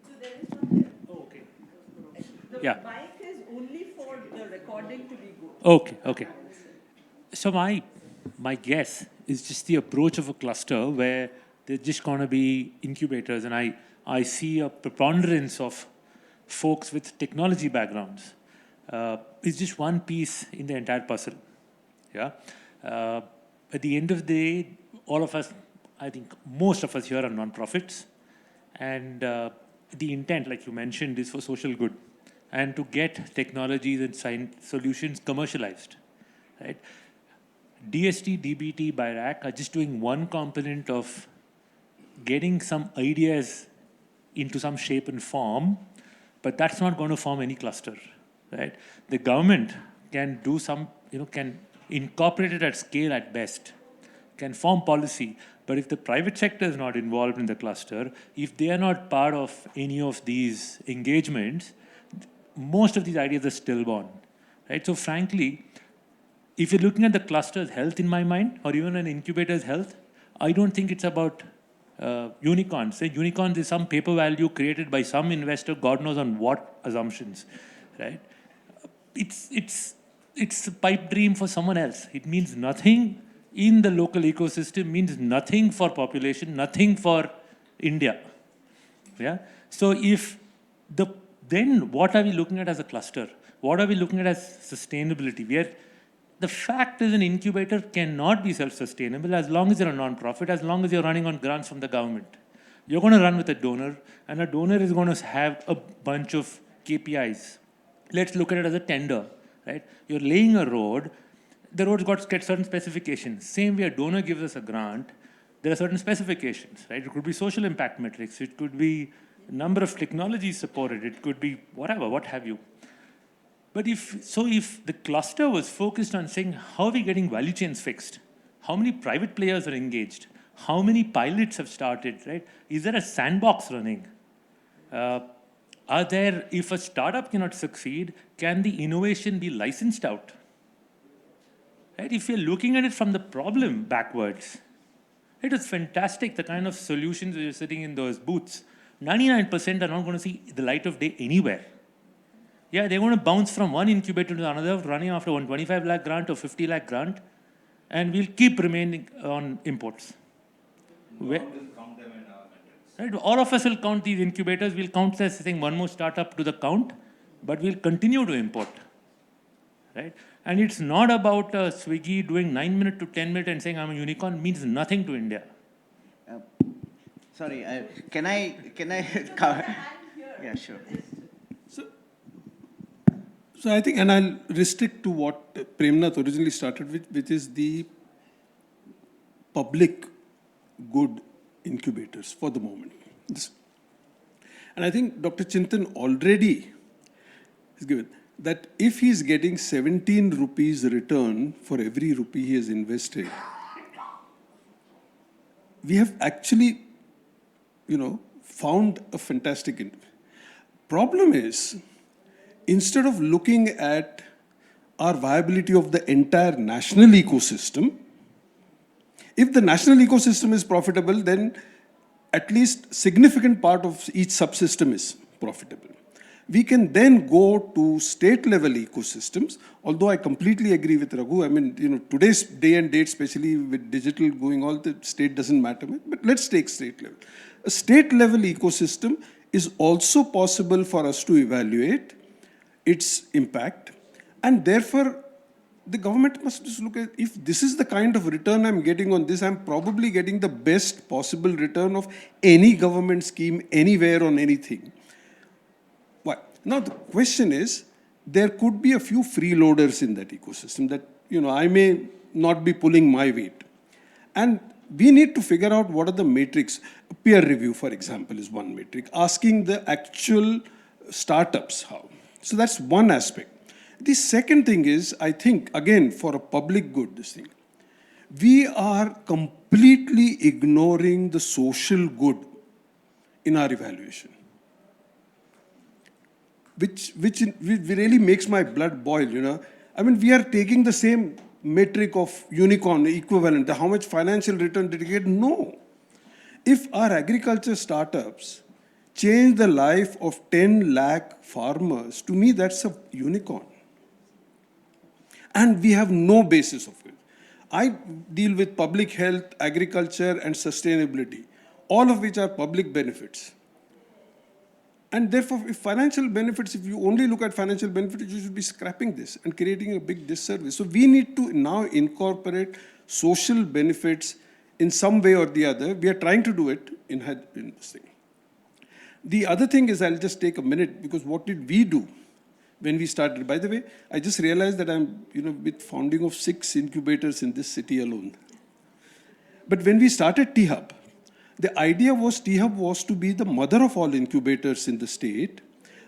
So there is one there. Oh, okay. The Yeah. mic is only for the recording to be good. Okay. So my guess is just the approach of a cluster where there's just going to be incubators, and I see a preponderance of folks with technology backgrounds. It's just one piece in the entire puzzle. Yeah. At the end of the day, all of us, I think most of us here are non-profits, and the intent, like you mentioned, is for social good and to get technologies and science solutions commercialized, right? DST, DBT by RAC are just doing one component of getting some ideas into some shape and form, but that's not going to form any cluster, right? The government can do some, can incorporate it at scale at best, can form policy, but if the private sector is not involved in the cluster, if they are not part of any of these engagements, most of these ideas are stillborn, right? So frankly, if you're looking at the cluster's health in my mind, or even an incubator's health, I don't think it's about unicorns. Say unicorns is some paper value created by some investor, God knows on what assumptions, right? It's a pipe dream for someone else. It means nothing in the local ecosystem, means nothing for population, nothing for India. Yeah. So then what are we looking at as a cluster? What are we looking at as sustainability? The fact is an incubator cannot be self-sustainable as long as you're a non-profit, as long as you're running on grants from the government. You're going to run with a donor, and a donor is going to have a bunch of KPIs. Let's look at it as a tender, right? You're laying a road, the road's got to get certain specifications. Same way a donor gives us a grant, there are certain specifications, right? It could be social impact metrics, it could be number of technologies supported, it could be whatever, what have you. But if the cluster was focused on saying, how are we getting value chains fixed? How many private players are engaged? How many pilots have started, right? Is there a sandbox running? If a startup cannot succeed, can the innovation be licensed out? Right? If you're looking at it from the problem backwards, it is fantastic, the kind of solutions you're sitting in those booths. 99% are not going to see the light of day anywhere. Yeah, they're going to bounce from one incubator to another, running after 125 lakh grant or 50 lakh grant, and we'll keep remaining on imports. Right? All of us will count these incubators. We'll count as saying one more startup to the count, but we'll continue to import. Right? And it's not about Swiggy doing 9 minute to 10 minute and saying I'm a unicorn means nothing to India. Sorry, can I? Yeah, sure. So I think, and I'll restrict to what Premnath originally started with, which is the public good incubators for the moment. And I think Dr. Chintan already has given that if he's getting 17 rupees return for every rupee he has invested, we have actually, found a fantastic. Problem is, instead of looking at our viability of the entire national ecosystem, if the national ecosystem is profitable, then at least significant part of each subsystem is profitable. We can then go to state level ecosystems, although I completely agree with Raghu. I mean, today's day and date, especially with digital going all, the state doesn't matter, but let's take state level. A state level ecosystem is also possible for us to evaluate its impact, and therefore the government must just look at, if this is the kind of return I'm getting on this, I'm probably getting the best possible return of any government scheme anywhere on anything. Why? Now the question is, there could be a few freeloaders in that ecosystem that, I may not be pulling my weight. And we need to figure out what are the metrics. Peer review, for example, is one metric. Asking the actual startups how. So that's one aspect. The second thing is, I think, again, for a public good, this thing, we are completely ignoring the social good in our evaluation, which really makes my blood boil, I mean, we are taking the same metric of unicorn equivalent, how much financial return did you get? No. If our agriculture startups change the life of 10 lakh farmers, to me, that's a unicorn. And we have no basis of it. I deal with public health, agriculture, and sustainability, all of which are public benefits. And therefore, if financial benefits, if you only look at financial benefits, you should be scrapping this and creating a big disservice. So we need to now incorporate social benefits in some way or the other. We are trying to do it in this thing. The other thing is, I'll just take a minute, because what did we do when we started? By the way, I just realized that I'm, with founding of 6 incubators in this city alone. But when we started T-Hub, the idea was T-Hub was to be the mother of all incubators in the state.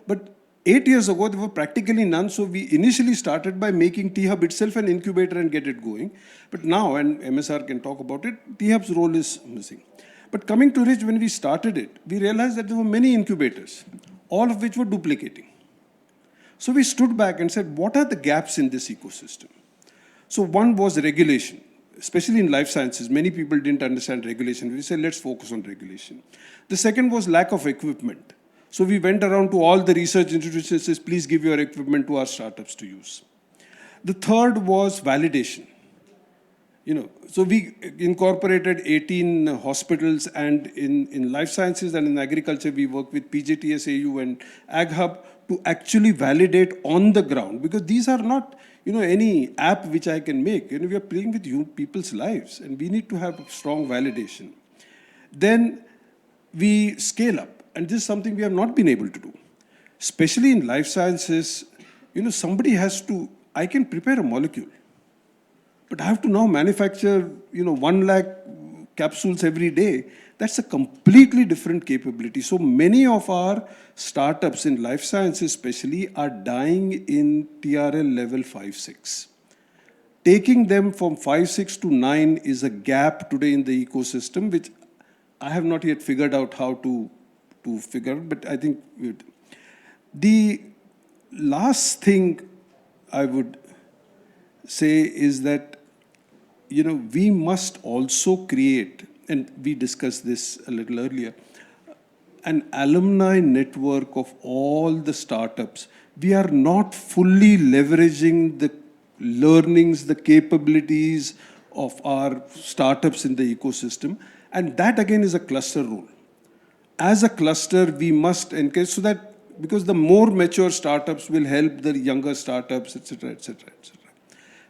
But 8 years ago, there were practically none. So we initially started by making T-Hub itself an incubator and get it going. But now, and MSR can talk about it, T-Hub's role is missing. But coming to Rich, when we started it, we realized that there were many incubators, all of which were duplicating. So we stood back and said, what are the gaps in this ecosystem? So one was regulation, especially in life sciences. Many people didn't understand regulation. We said, let's focus on regulation. The second was lack of equipment. So we went around to all the research institutions and said, please give your equipment to our startups to use. The third was validation. So we incorporated 18 hospitals, and in life sciences and in agriculture, we work with PJTSAU and AgHub to actually validate on the ground, because these are not, any app which I can make. We are playing with people's lives, and we need to have strong validation. Then we scale up, and this is something we have not been able to do. Especially in life sciences, somebody has to, I can prepare a molecule, but I have to now manufacture, 1 lakh capsules every day. That's a completely different capability. So many of our startups in life sciences especially are dying in TRL level 5-6. Taking them from 5-6 to 9 is a gap today in the ecosystem, which I have not yet figured out how to figure, but I think the last thing I would say is that, we must also create, and we discussed this a little earlier, an alumni network of all the startups. We are not fully leveraging the learnings, the capabilities of our startups in the ecosystem. And that again is a cluster role. As a cluster, we must encourage, so that, because the more mature startups will help the younger startups, etc., etc., etc.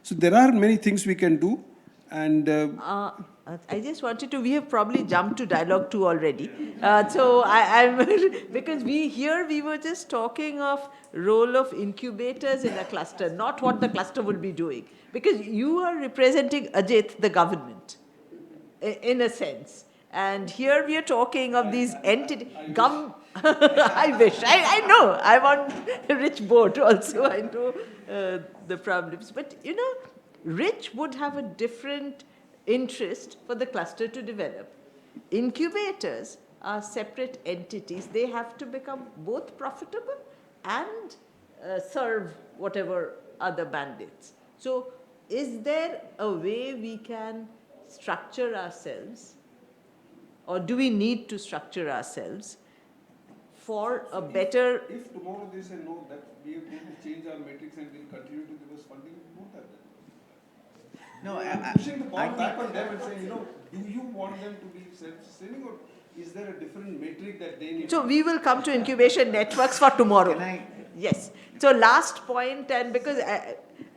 So there are many things we can do. And I just wanted to, we have probably jumped to dialogue 2 already. Because we were just talking of role of incubators in a cluster, not what the cluster will be doing. Because you are representing Ajit, the government, in a sense. And here we are talking of these entities. I wish. I know. I'm on a rich board also. I know the problems. But, Rich would have a different interest for the cluster to develop. Incubators are separate entities. They have to become both profitable and serve whatever other mandates. So is there a way we can structure ourselves or do we need to structure ourselves for a better... If tomorrow they say no, that we are going to change our metrics and will continue to give us funding, we won't have that. No, I'm pushing the ball back on them and saying, do you want them to be self-sustaining, or is there a different metric that they need? So we will come to incubation networks for tomorrow. Can I? Yes. So last point, and because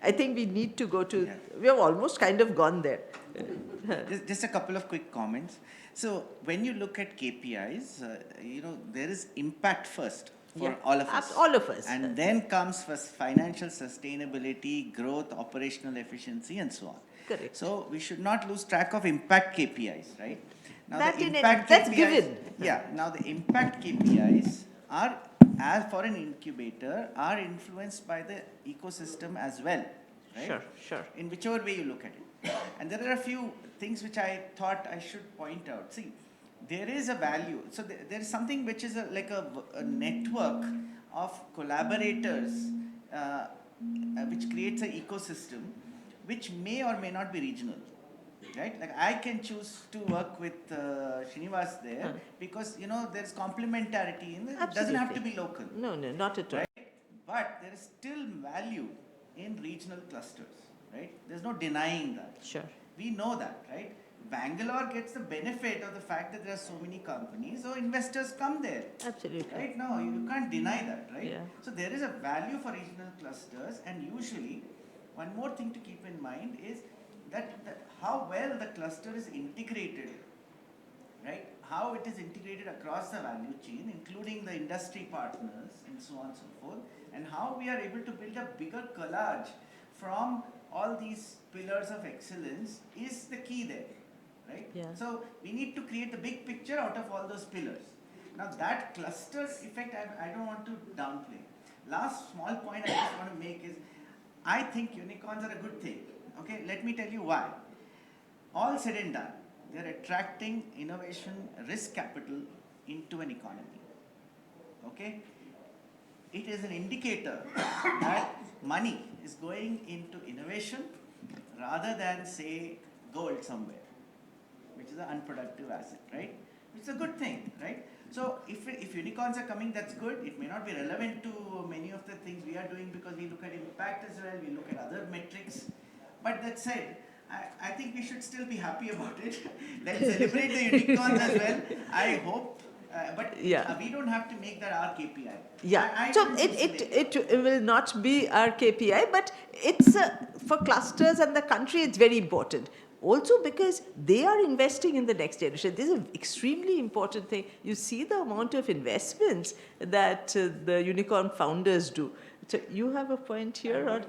I think we need to go to, we have almost kind of gone there. Just a couple of quick comments. So when you look at KPIs, there is impact first for all of us. All of us. And then comes first financial sustainability, growth, operational efficiency, and so on. Correct. So we should not lose track of impact KPIs, right? Now That's given. Yeah. Now the impact KPIs are, as for an incubator, are influenced by the ecosystem as well, right? Sure. In whichever way you look at it. And there are a few things which I thought I should point out. See, there is a value. So there is something which is like a network of collaborators which creates an ecosystem which may or may not be regional. Right? Like I can choose to work with Srinivas there because, there's complementarity in it. It doesn't have to be local. No, not at all. Right? But there is still value in regional clusters, right? There's no denying that. Sure. We know that, right? Bangalore gets the benefit of the fact that there are so many companies, so investors come there. Absolutely. Right? No, you can't deny that, right? Yeah. So there is a value for regional clusters, and usually, one more thing to keep in mind is that how well the cluster is integrated, right? How it is integrated across the value chain, including the industry partners and so on and so forth, and how we are able to build a bigger collage from all these pillars of excellence is the key there, right? Yeah. So we need to create the big picture out of all those pillars. Now that cluster effect, I don't want to downplay. Last small point I just want to make is, I think unicorns are a good thing. Okay, let me tell you why. All said and done, they're attracting innovation risk capital into an economy. Okay? It is an indicator that money is going into innovation rather than, say, gold somewhere, which is an unproductive asset, right? Which is a good thing, right? So if unicorns are coming, that's good. It may not be relevant to many of the things we are doing because we look at impact as well, we look at other metrics. But that said, I think we should still be happy about it. Let's celebrate the unicorns as well. I hope. But we don't have to make that our KPI. Yeah. So it will not be our KPI, but it's for clusters and the country, it's very important. Also because they are investing in the next generation. This is an extremely important thing. You see the amount of investments that the unicorn founders do. So you have a point here? Or?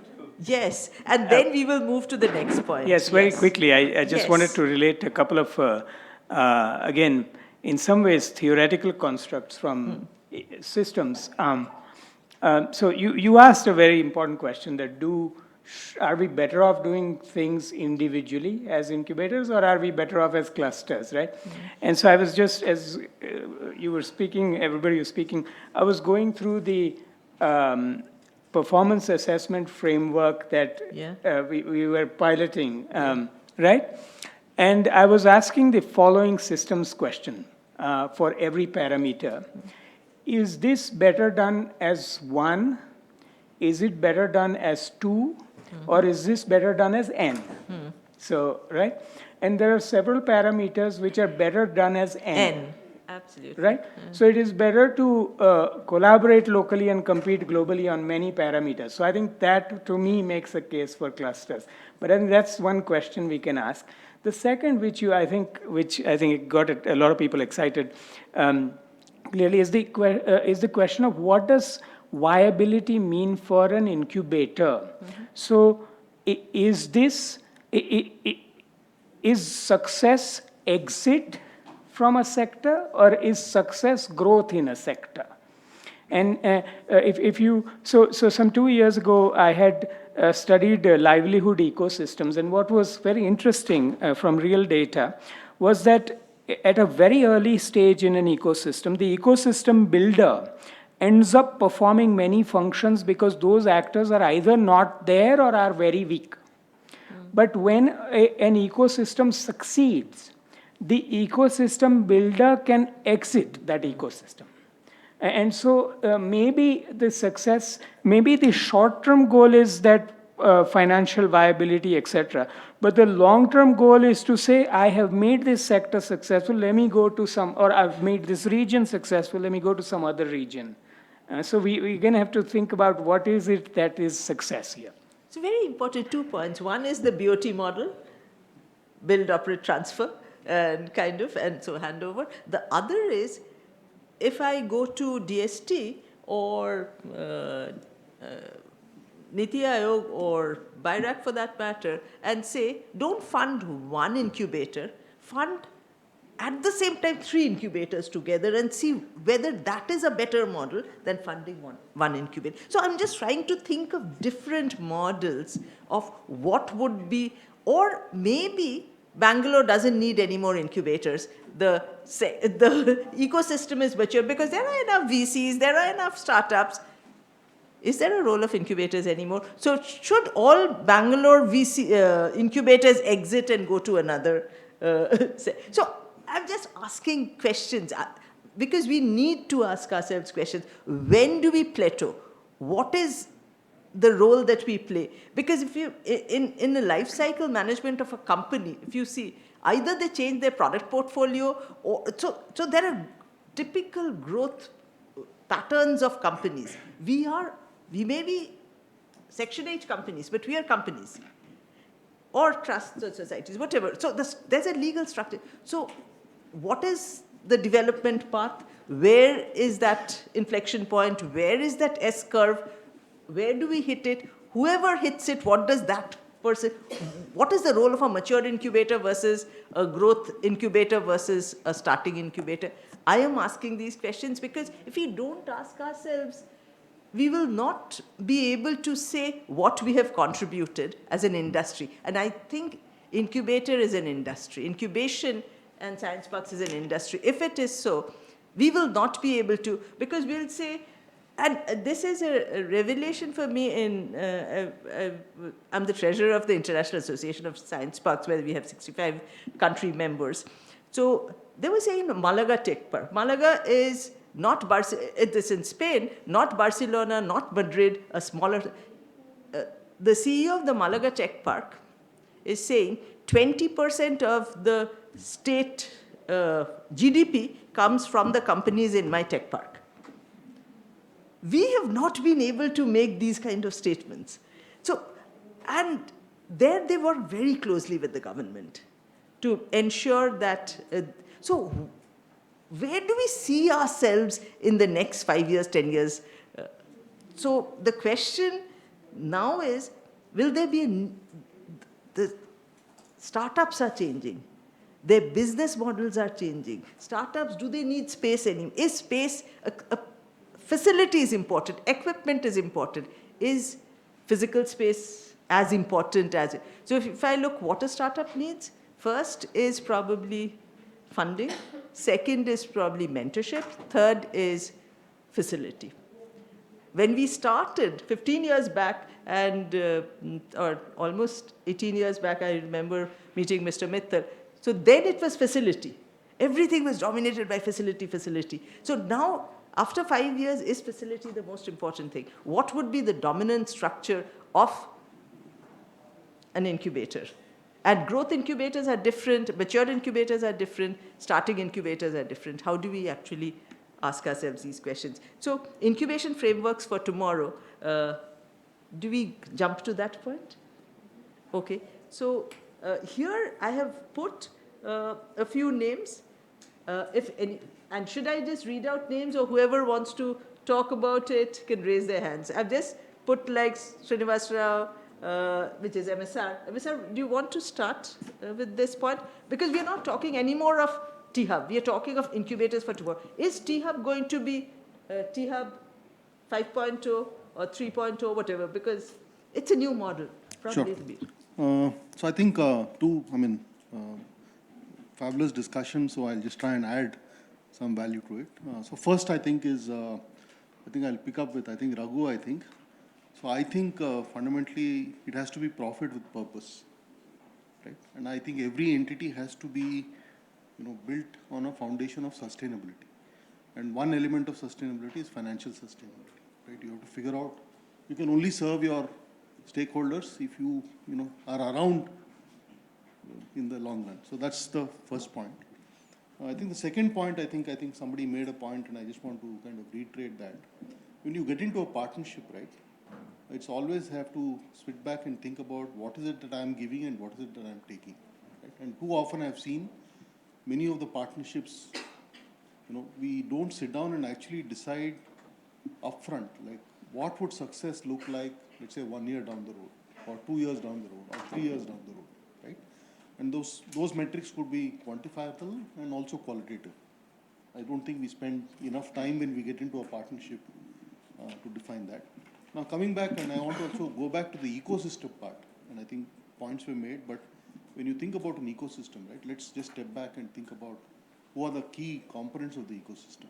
Yes, and then we will move to the next point. Yes, very quickly. I just wanted to relate a couple of, again, in some ways, theoretical constructs from systems. So you asked a very important question that are we better off doing things individually as incubators, or are we better off as clusters, right? And so I was just, as you were speaking, everybody was speaking, I was going through the performance assessment framework that we were piloting, right? And I was asking the following systems question for every parameter. Is this better done as 1? Is it better done as 2? Or is this better done as n? So, right? And there are several parameters which are better done as n. Absolutely. Right? So it is better to collaborate locally and compete globally on many parameters. So I think that, to me, makes a case for clusters. But I think that's one question we can ask. The second, which I think got a lot of people excited, clearly is the question of what does viability mean for an incubator? So is success exit from a sector, or is success growth in a sector? And so some 2 years ago, I had studied livelihood ecosystems, and what was very interesting from real data was that at a very early stage in an ecosystem, the ecosystem builder ends up performing many functions because those actors are either not there or are very weak. But when an ecosystem succeeds, the ecosystem builder can exit that ecosystem. And so maybe the success, maybe the short-term goal is that financial viability, etc. But the long-term goal is to say, I have made this sector successful, let me go to some, or I've made this region successful, let me go to some other region. So we're going to have to think about what is it that is success here. So very important 2 points. One is the BOT model, build, operate, transfer, and so handover. The other is, if I go to DST or NITI Aayog or BIRAC for that matter, and say, don't fund one incubator, fund at the same time 3 incubators together and see whether that is a better model than funding one incubator. So I'm just trying to think of different models of what would be, or maybe Bangalore doesn't need any more incubators. The ecosystem is mature because there are enough VCs, there are enough startups. Is there a role of incubators anymore? So should all Bangalore VC incubators exit and go to another? So I'm just asking questions because we need to ask ourselves questions. When do we plateau? What is the role that we play? Because if you, in the life cycle management of a company, if you see, either they change their product portfolio, or so there are typical growth patterns of companies. We may be Section 8 companies, but we are companies, or trust societies, whatever. So there's a legal structure. So what is the development path? Where is that inflection point? Where is that S curve? Where do we hit it? Whoever hits it, what does that person, what is the role of a mature incubator versus a growth incubator versus a starting incubator? I am asking these questions because if we don't ask ourselves, we will not be able to say what we have contributed as an industry. And I think incubator is an industry. Incubation and science parks is an industry. If it is so, we will not be able to, because we'll say, and this is a revelation for me I'm the treasurer of the International Association of Science Parks, where we have 65 country members. So they were saying Malaga Tech Park. Malaga is not it is in Spain, not Barcelona, not Madrid, a smaller. The CEO of the Malaga Tech Park is saying 20% of the state GDP comes from the companies in my tech park. We have not been able to make these kind of statements. So, and there they work very closely with the government to ensure that, so where do we see ourselves in the next 5 years, 10 years? So the question now is, will there be, the startups are changing. Their business models are changing. Startups, do they need space anymore? Is space, facility is important, equipment is important. Is physical space as important as it? So if I look what a startup needs, first is probably funding, second is probably mentorship, third is facility. When we started 15 years back, and or almost 18 years back, I remember meeting Mr. Mittal. So then it was facility. Everything was dominated by facility, facility. So now, after 5 years, is facility the most important thing? What would be the dominant structure of an incubator? And growth incubators are different, mature incubators are different, starting incubators are different. How do we actually ask ourselves these questions? So incubation frameworks for tomorrow, do we jump to that point? Okay, so here I have put a few names. If any, and should I just read out names, or whoever wants to talk about it can raise their hands? I've just put like Srinivas Rao, which is MSR. MSR, do you want to start with this point? Because we are not talking anymore of T-Hub. We are talking of incubators for tomorrow. Is T-Hub going to be T-Hub 5.0 or 3.0, whatever? Because it's a new model. Probably it'll be. So I think fabulous discussion. So I'll just try and add some value to it. So first, I think is, I think I'll pick up with, Raghu, So I think fundamentally it has to be profit with purpose, right? And I think every entity has to be built on a foundation of sustainability. And one element of sustainability is financial sustainability, right? You have to figure out, you can only serve your stakeholders if you, are around in the long run. So that's the first point. I think the second point, I think somebody made a point, and I just want to kind of reiterate that. When you get into a partnership, right, it's always have to sit back and think about what is it that I'm giving and what is it that I'm taking. Right? And too often I've seen many of the partnerships, we don't sit down and actually decide upfront, like what would success look like, let's say 1 year down the road, or 2 years down the road, or 3 years down the road, right? And those metrics could be quantifiable and also qualitative. I don't think we spend enough time when we get into a partnership to define that. Now coming back, and I want to also go back to the ecosystem part, and I think points were made, but when you think about an ecosystem, right, let's just step back and think about who are the key components of the ecosystem.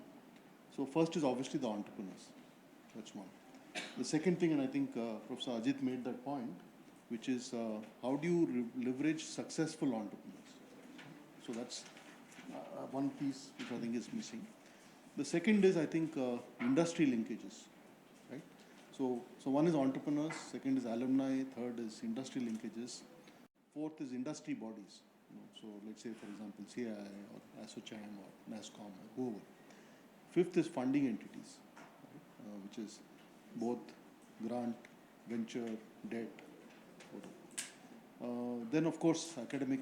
So first is obviously the entrepreneurs. That's one. The second thing, and I think Professor Ajit made that point, which is how do you leverage successful entrepreneurs? So that's one piece which I think is missing. The second is, I think, industry linkages, right? So one is entrepreneurs, second is alumni, third is industry linkages, fourth is industry bodies. So let's say, for example, CII or ASSOCHAM or NASSCOM or whoever. Fifth is funding entities, right? Which is both grant, venture, debt, whatever. Then, of course, academic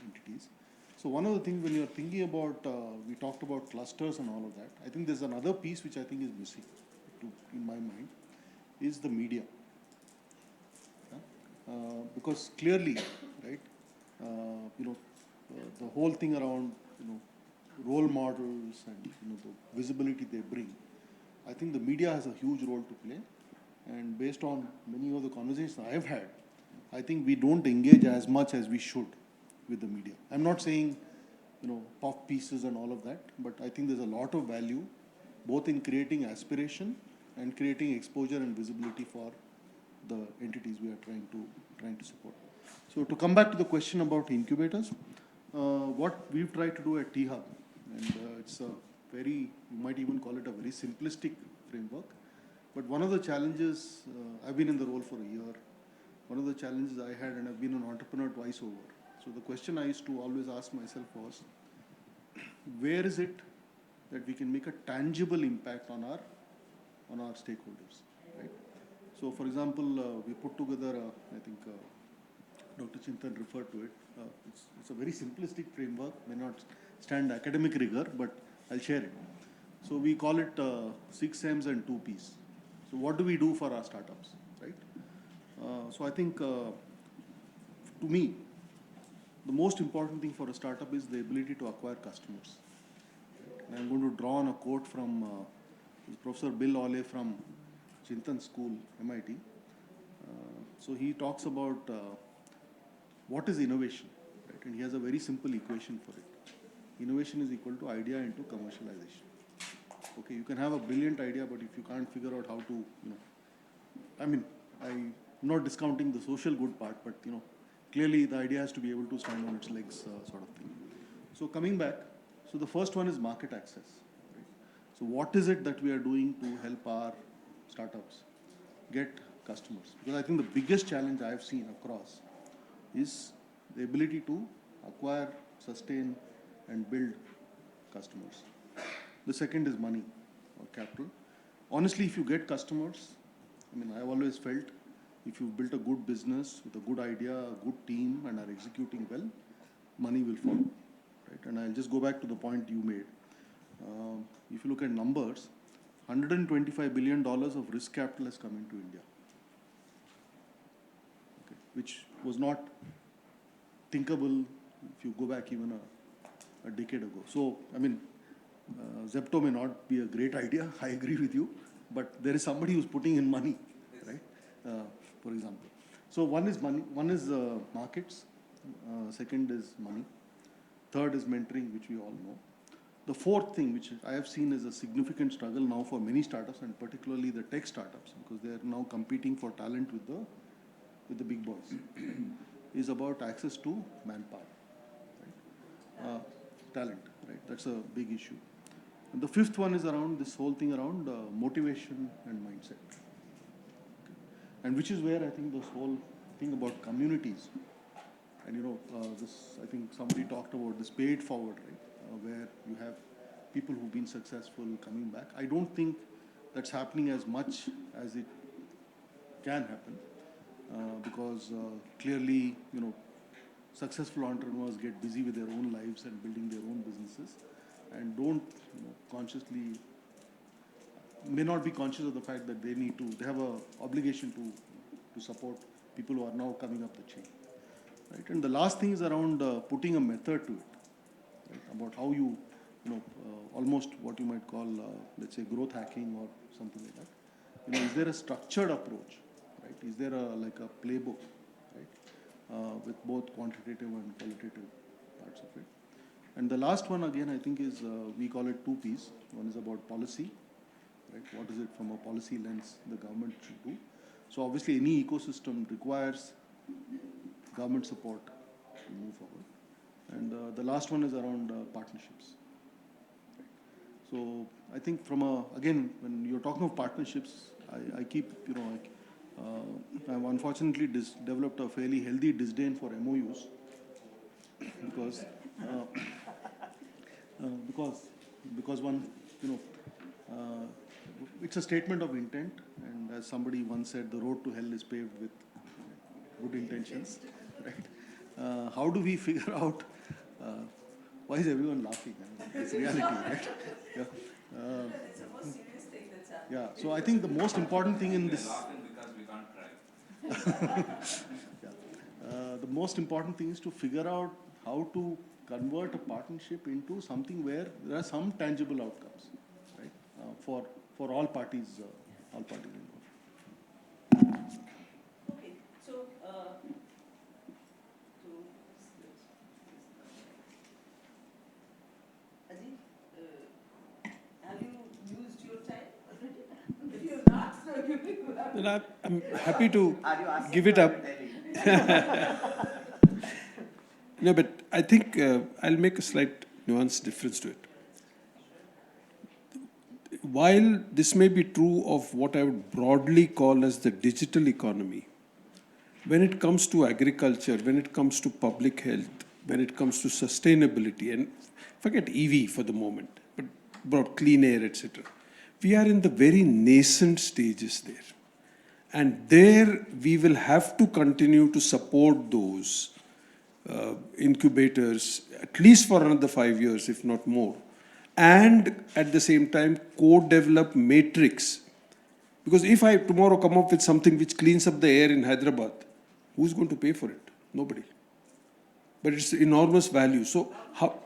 entities. So one of the things when you're thinking about, we talked about clusters and all of that, I think there's another piece which I think is missing in my mind, is the media. Because clearly, right, the whole thing around, role models and, the visibility they bring, I think the media has a huge role to play. And based on many of the conversations I've had, I think we don't engage as much as we should with the media. I'm not saying, puff pieces and all of that, but I think there's a lot of value both in creating aspiration and creating exposure and visibility for the entities we are trying to support. So to come back to the question about incubators, what we've tried to do at T-Hub, and it's a very, you might even call it a very simplistic framework, but one of the challenges, I've been in the role for a year, one of the challenges I had, and I've been an entrepreneur twice over. So the question I used to always ask myself was, where is it that we can make a tangible impact on our stakeholders, right? So for example, we put together, I think Dr. Chintan referred to it. It's a very simplistic framework, may not stand academic rigor, but I'll share it. So we call it 6 M's and 2 P's. So what do we do for our startups, right? So I think, to me, the most important thing for a startup is the ability to acquire customers. And I'm going to draw on a quote from Professor Bill Ole from Chintan School, MIT. So he talks about what is innovation, right? And he has a very simple equation for it. Innovation is equal to idea into commercialization. Okay, you can have a brilliant idea, but if you can't figure out how to, I mean, I'm not discounting the social good part, but clearly the idea has to be able to stand on its legs, sort of thing. So coming back, so the first one is market access. Right? So what is it that we are doing to help our startups get customers? Because I think the biggest challenge I've seen across is the ability to acquire, sustain, and build customers. The second is money or capital. Honestly, if you get customers, I mean, I've always felt if you've built a good business with a good idea, a good team, and are executing well, money will follow. Right? And I'll just go back to the point you made. If you look at numbers, $125 billion of risk capital has come into India, okay, which was not thinkable if you go back even a decade ago. So, I mean, Zepto may not be a great idea, I agree with you, but there is somebody who's putting in money, right? For example. So one is money, one is markets, second is money, third is mentoring, which we all know. The fourth thing, which I have seen is a significant struggle now for many startups, and particularly the tech startups, because they are now competing for talent with the big boys, is about access to manpower. Right? talent, right? That's a big issue. And the fifth one is around this whole thing around motivation and mindset. Okay. And which is where I think this whole thing about communities, and this, I think somebody talked about this pay it forward, right? Where you have people who've been successful coming back. I don't think that's happening as much as it can happen, because clearly, successful entrepreneurs get busy with their own lives and building their own businesses, and don't consciously, may not be conscious of the fact that they have a obligation to support people who are now coming up the chain, right? And the last thing is around putting a method to it, right? About how you, almost what you might call, let's say, growth hacking or something like that. Is there a structured approach, right? Is there like a playbook, right? With both quantitative and qualitative parts of it. And the last one, again, I think is, we call it 2 Ps. One is about policy, right? What is it from a policy lens the government should do? So obviously any ecosystem requires government support to move forward. And the last one is around partnerships. Right? So I think again, when you're talking of partnerships, I keep, I've unfortunately developed a fairly healthy disdain for MOUs because one, it's a statement of intent, and as somebody once said, the road to hell is paved with good intentions, right? How do we figure out, why is everyone laughing? It's reality, right? Yeah. It's a more serious thing that's happening. Yeah, so I think the most important thing in this... because we can't drive. The most important thing is to figure out how to convert a partnership into something where there are some tangible outcomes, right? For all parties involved. Okay, so Ajit, have you used your time already? If you're not, so you have. Well, I'm happy to give it up. No, but I think I'll make a slight nuance difference to it. While this may be true of what I would broadly call as the digital economy, when it comes to agriculture, when it comes to public health, when it comes to sustainability, and forget EV for the moment, but about clean air, etc., we are in the very nascent stages there. And there we will have to continue to support those incubators, at least for another 5 years, if not more. And at the same time, co-develop matrix. Because if I tomorrow come up with something which cleans up the air in Hyderabad, who's going to pay for it? Nobody. But it's enormous value. So how...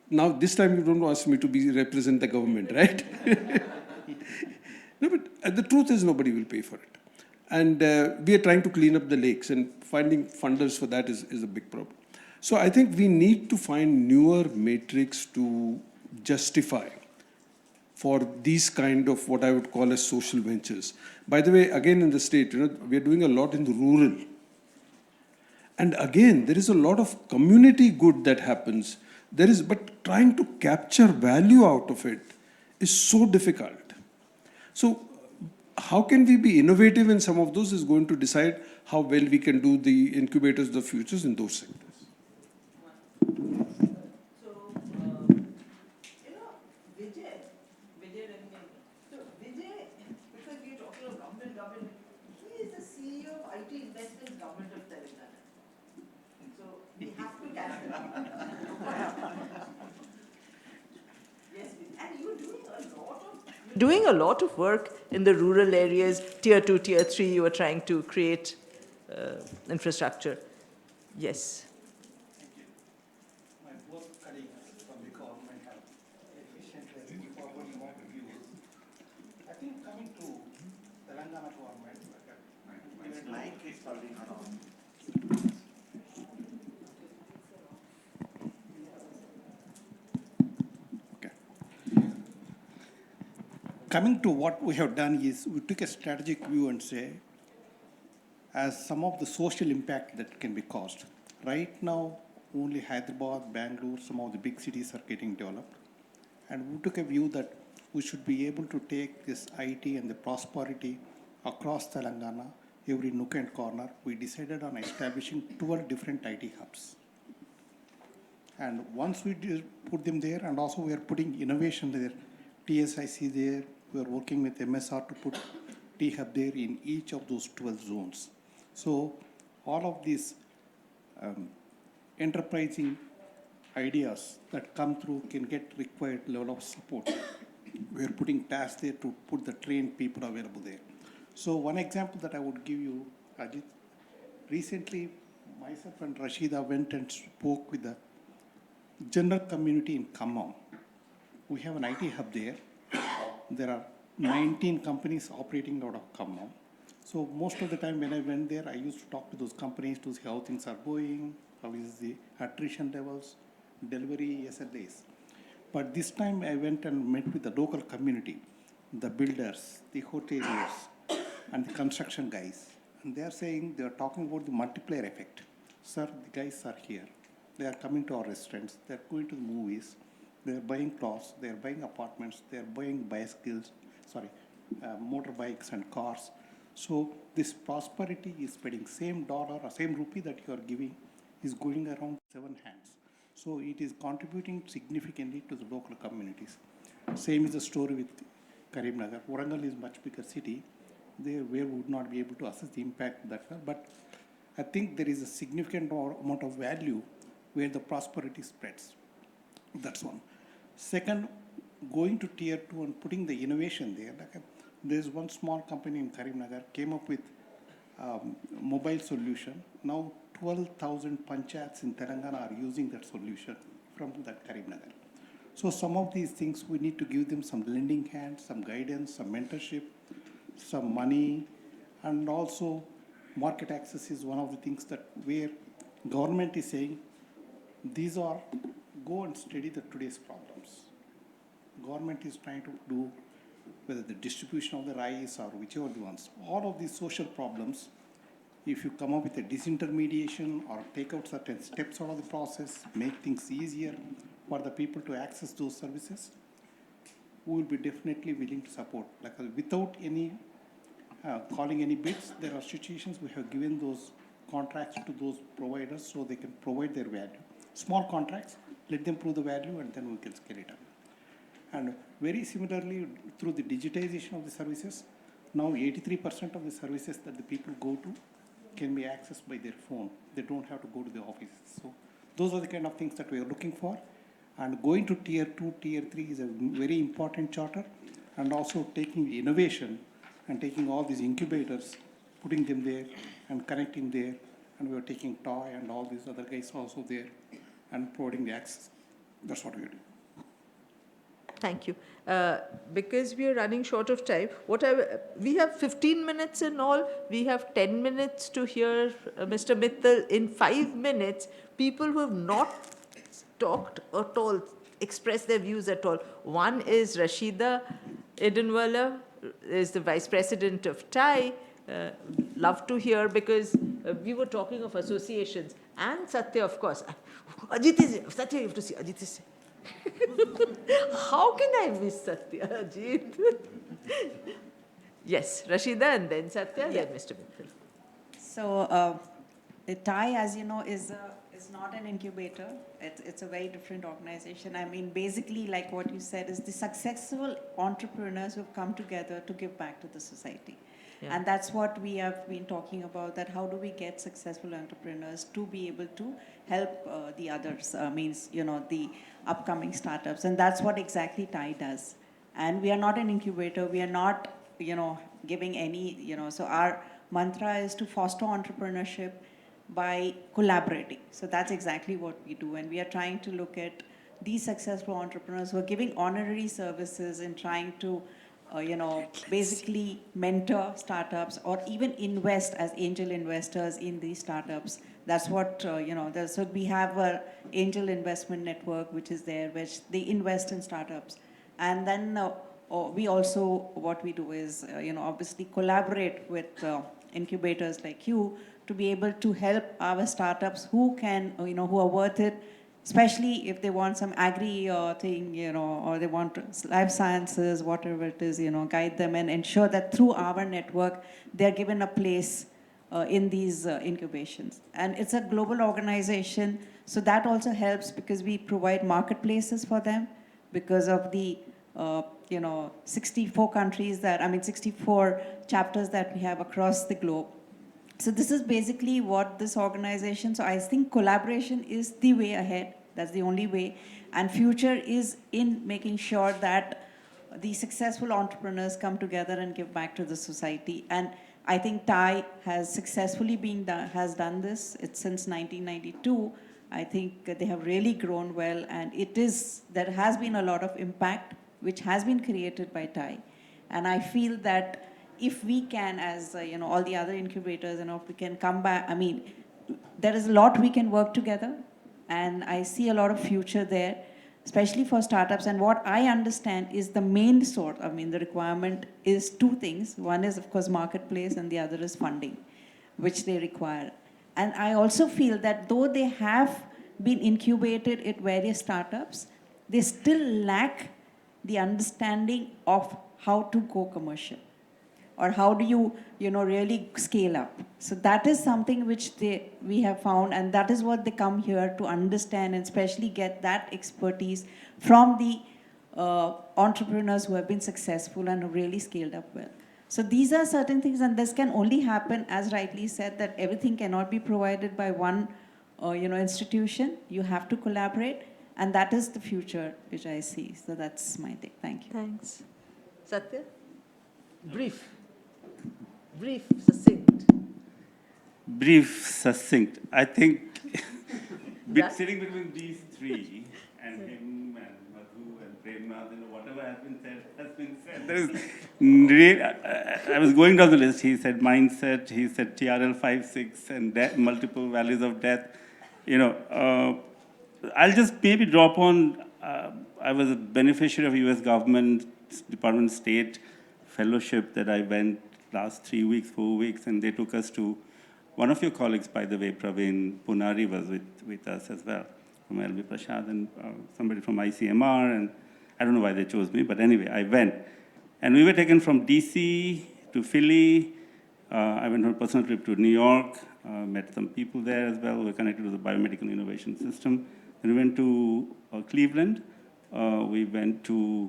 Now this time you don't ask me to represent the government, right? No, but the truth is nobody will pay for it. And we are trying to clean up the lakes, and finding funders for that is a big problem. So I think we need to find newer matrix to justify for these kind of what I would call as social ventures. By the way, again in the state, we are doing a lot in the rural. And again, there is a lot of community good that happens. But trying to capture value out of it is so difficult. So how can we be innovative in some of those is going to decide how well we can do the incubators of the futures in those sectors. Vijay, because we're talking of government, he is the CEO of IT Investments Government of Telangana. So we have to catch that. Yes, and you're doing a lot of work in the rural areas, tier 2, tier 3, you are trying to create infrastructure. Yes. Coming to what we have done is we took a strategic view and say, as some of the social impact that can be caused, Right now, only Hyderabad, Bangalore, some of the big cities are getting developed. And we took a view that we should be able to take this IT and the prosperity across Telangana, every nook and corner. We decided on establishing 12 different IT hubs. And once we put them there, and also we are putting innovation there, TSIC there, we are working with MSR to put T-Hub there in each of those 12 zones. So all of these enterprising ideas that come through can get required level of support. We are putting tasks there to put the trained people available there. So one example that I would give you, Ajit, recently myself and Rashida went and spoke with the general community in Khammam. We have an IT hub there. There are 19 companies operating out of Khammam. So most of the time when I went there, I used to talk to those companies to see how things are going, how is the attrition levels, delivery SLAs. But this time I went and met with the local community, the builders, the hoteliers, and the construction guys. And they are saying, they are talking about the multiplier effect. Sir, the guys are here. They are coming to our restaurants. They are going to the movies. They are buying clothes. They are buying apartments. They are buying bicycles, motorbikes and cars. So this prosperity is spreading. Same dollar or same rupee that you are giving is going around 7 hands. So it is contributing significantly to the local communities. Same is the story with Karimnagar. Warangal is much bigger city. There we would not be able to assess the impact that well. But I think there is a significant amount of value where the prosperity spreads. That's one. Second, going to tier 2 and putting the innovation there. There's one small company in Karimnagar came up with mobile solution. Now 12,000 panchayats in Telangana are using that solution from that Karimnagar. So some of these things we need to give them some lending hand, some guidance, some mentorship, some money, and also market access is one of the things that where government is saying these are go and study the today's problems. Government is trying to do whether the distribution of the rice or whichever the ones. All of these social problems, if you come up with a disintermediation or take out certain steps out of the process, make things easier for the people to access those services, we will be definitely willing to support. Like without any calling any bids, there are situations we have given those contracts to those providers so they can provide their value. Small contracts, let them prove the value and then we can scale it up. And very similarly, through the digitization of the services, now 83% of the services that the people go to can be accessed by their phone. They don't have to go to the offices. So those are the kind of things that we are looking for. And going to tier 2, tier 3 is a very important charter, and also taking innovation and taking all these incubators, putting them there and connecting there. And we are taking TOY and all these other guys also there and providing the access. That's what we are doing. Thank you. Because we are running short of time, we have 15 minutes in all. We have 10 minutes to hear Mr. Mittal. In 5 minutes, people who have not talked at all, expressed their views at all. One is Rashida Edenwala, is the Vice President of TIE. Love to hear because we were talking of associations. And Satya, of course. Ajit is here. Satya, you have to see. Ajit is here. How can I miss Satya, Ajit? Yes, Rashida and then Satya, then Mr. Mittal. So, TIE, as you know, is not an incubator. It's a very different organization. I mean, basically, like what you said, is the successful entrepreneurs who've come together to give back to the society. Yeah. And that's what we have been talking about, that how do we get successful entrepreneurs to be able to help the others, the upcoming startups. And that's what exactly TIE does. And we are not an incubator. We are not, giving any, so our mantra is to foster entrepreneurship by collaborating. So that's exactly what we do. And we are trying to look at these successful entrepreneurs who are giving honorary services and trying to basically mentor startups or even invest as angel investors in these startups. That's what, so we have an angel investment network, which is there, which they invest in startups. And then we also, what we do is, obviously collaborate with incubators like you to be able to help our startups who can, who are worth it, especially if they want some agri thing, or they want life sciences, whatever it is, guide them and ensure that through our network, they're given a place in these incubations. And it's a global organization, so that also helps because we provide marketplaces for them because of the 64 countries 64 chapters that we have across the globe. So this is basically what this organization, so I think collaboration is the way ahead. That's the only way. And future is in making sure that the successful entrepreneurs come together and give back to the society. And I think TIE has successfully has done this. It's since 1992. I think they have really grown well, and there has been a lot of impact which has been created by TIE. And I feel that if we can, as all the other incubators, if we can come back, there is a lot we can work together, and I see a lot of future there, especially for startups. And what I understand is the main source, the requirement is two things. One is, of course, marketplace, and the other is funding, which they require. And I also feel that though they have been incubated at various startups, they still lack the understanding of how to go commercial, or how do you, really scale up. So that is something which we have found, and that is what they come here to understand, and especially get that expertise from the entrepreneurs who have been successful and who really scaled up well. So these are certain things, and this can only happen, as rightly said, that everything cannot be provided by one institution. You have to collaborate, and that is the future which I see. So that's my take. Thank you. Thanks. Satya? Brief, succinct. Brief, succinct. I think sitting between these three and him and Muthu and Premnath, whatever has been said. There is really, I was going down the list. He said mindset, he said TRL 5-6 and multiple values of death. I'll just maybe drop on, I was a beneficiary of US government, Department of State fellowship that I went last 4 weeks, and they took us to, one of your colleagues, by the way, Praveen Punari was with us as well, from LB Prashad, and somebody from ICMR, and I don't know why they chose me, but anyway, I went. And we were taken from DC to Philly. I went on a personal trip to New York, met some people there as well. We were connected to the biomedical innovation system. Then we went to Cleveland. We went to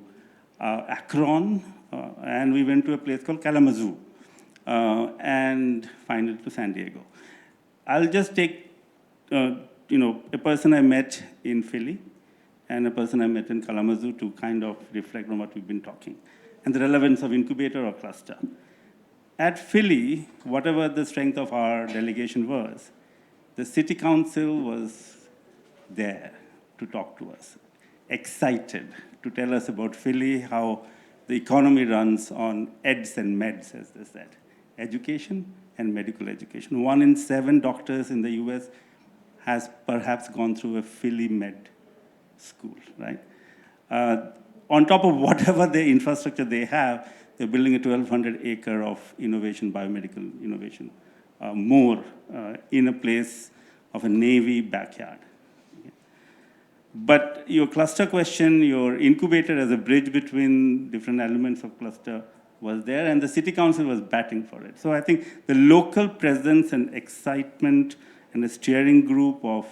Akron, and we went to a place called Kalamazoo, and finally to San Diego. I'll just take, a person I met in Philly and a person I met in Kalamazoo to kind of reflect on what we've been talking, and the relevance of incubator or cluster. At Philly, whatever the strength of our delegation was, the city council was there to talk to us, excited to tell us about Philly, how the economy runs on eds and meds, as they said, education and medical education. 1 in 7 doctors in the US has perhaps gone through a Philly med school, right? On top of whatever the infrastructure they have, they're building a 1,200 acre of innovation, biomedical innovation, more in a place of a Navy backyard. But your cluster question, your incubator as a bridge between different elements of cluster was there, and the city council was batting for it. So I think the local presence and excitement and a steering group of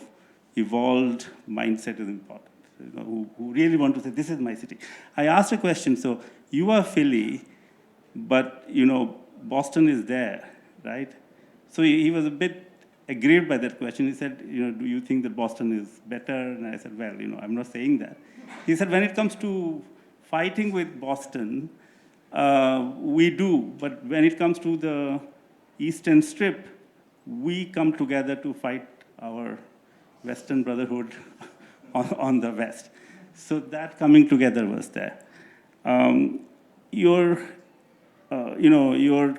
evolved mindset is important, who really want to say, this is my city. I asked a question, so you are Philly, but Boston is there, right? So he was a bit aggrieved by that question. He said, do you think that Boston is better? And I said, well, I'm not saying that. He said, when it comes to fighting with Boston, we do, but when it comes to the Eastern Strip, we come together to fight our Western Brotherhood on the West. So that coming together was there. Your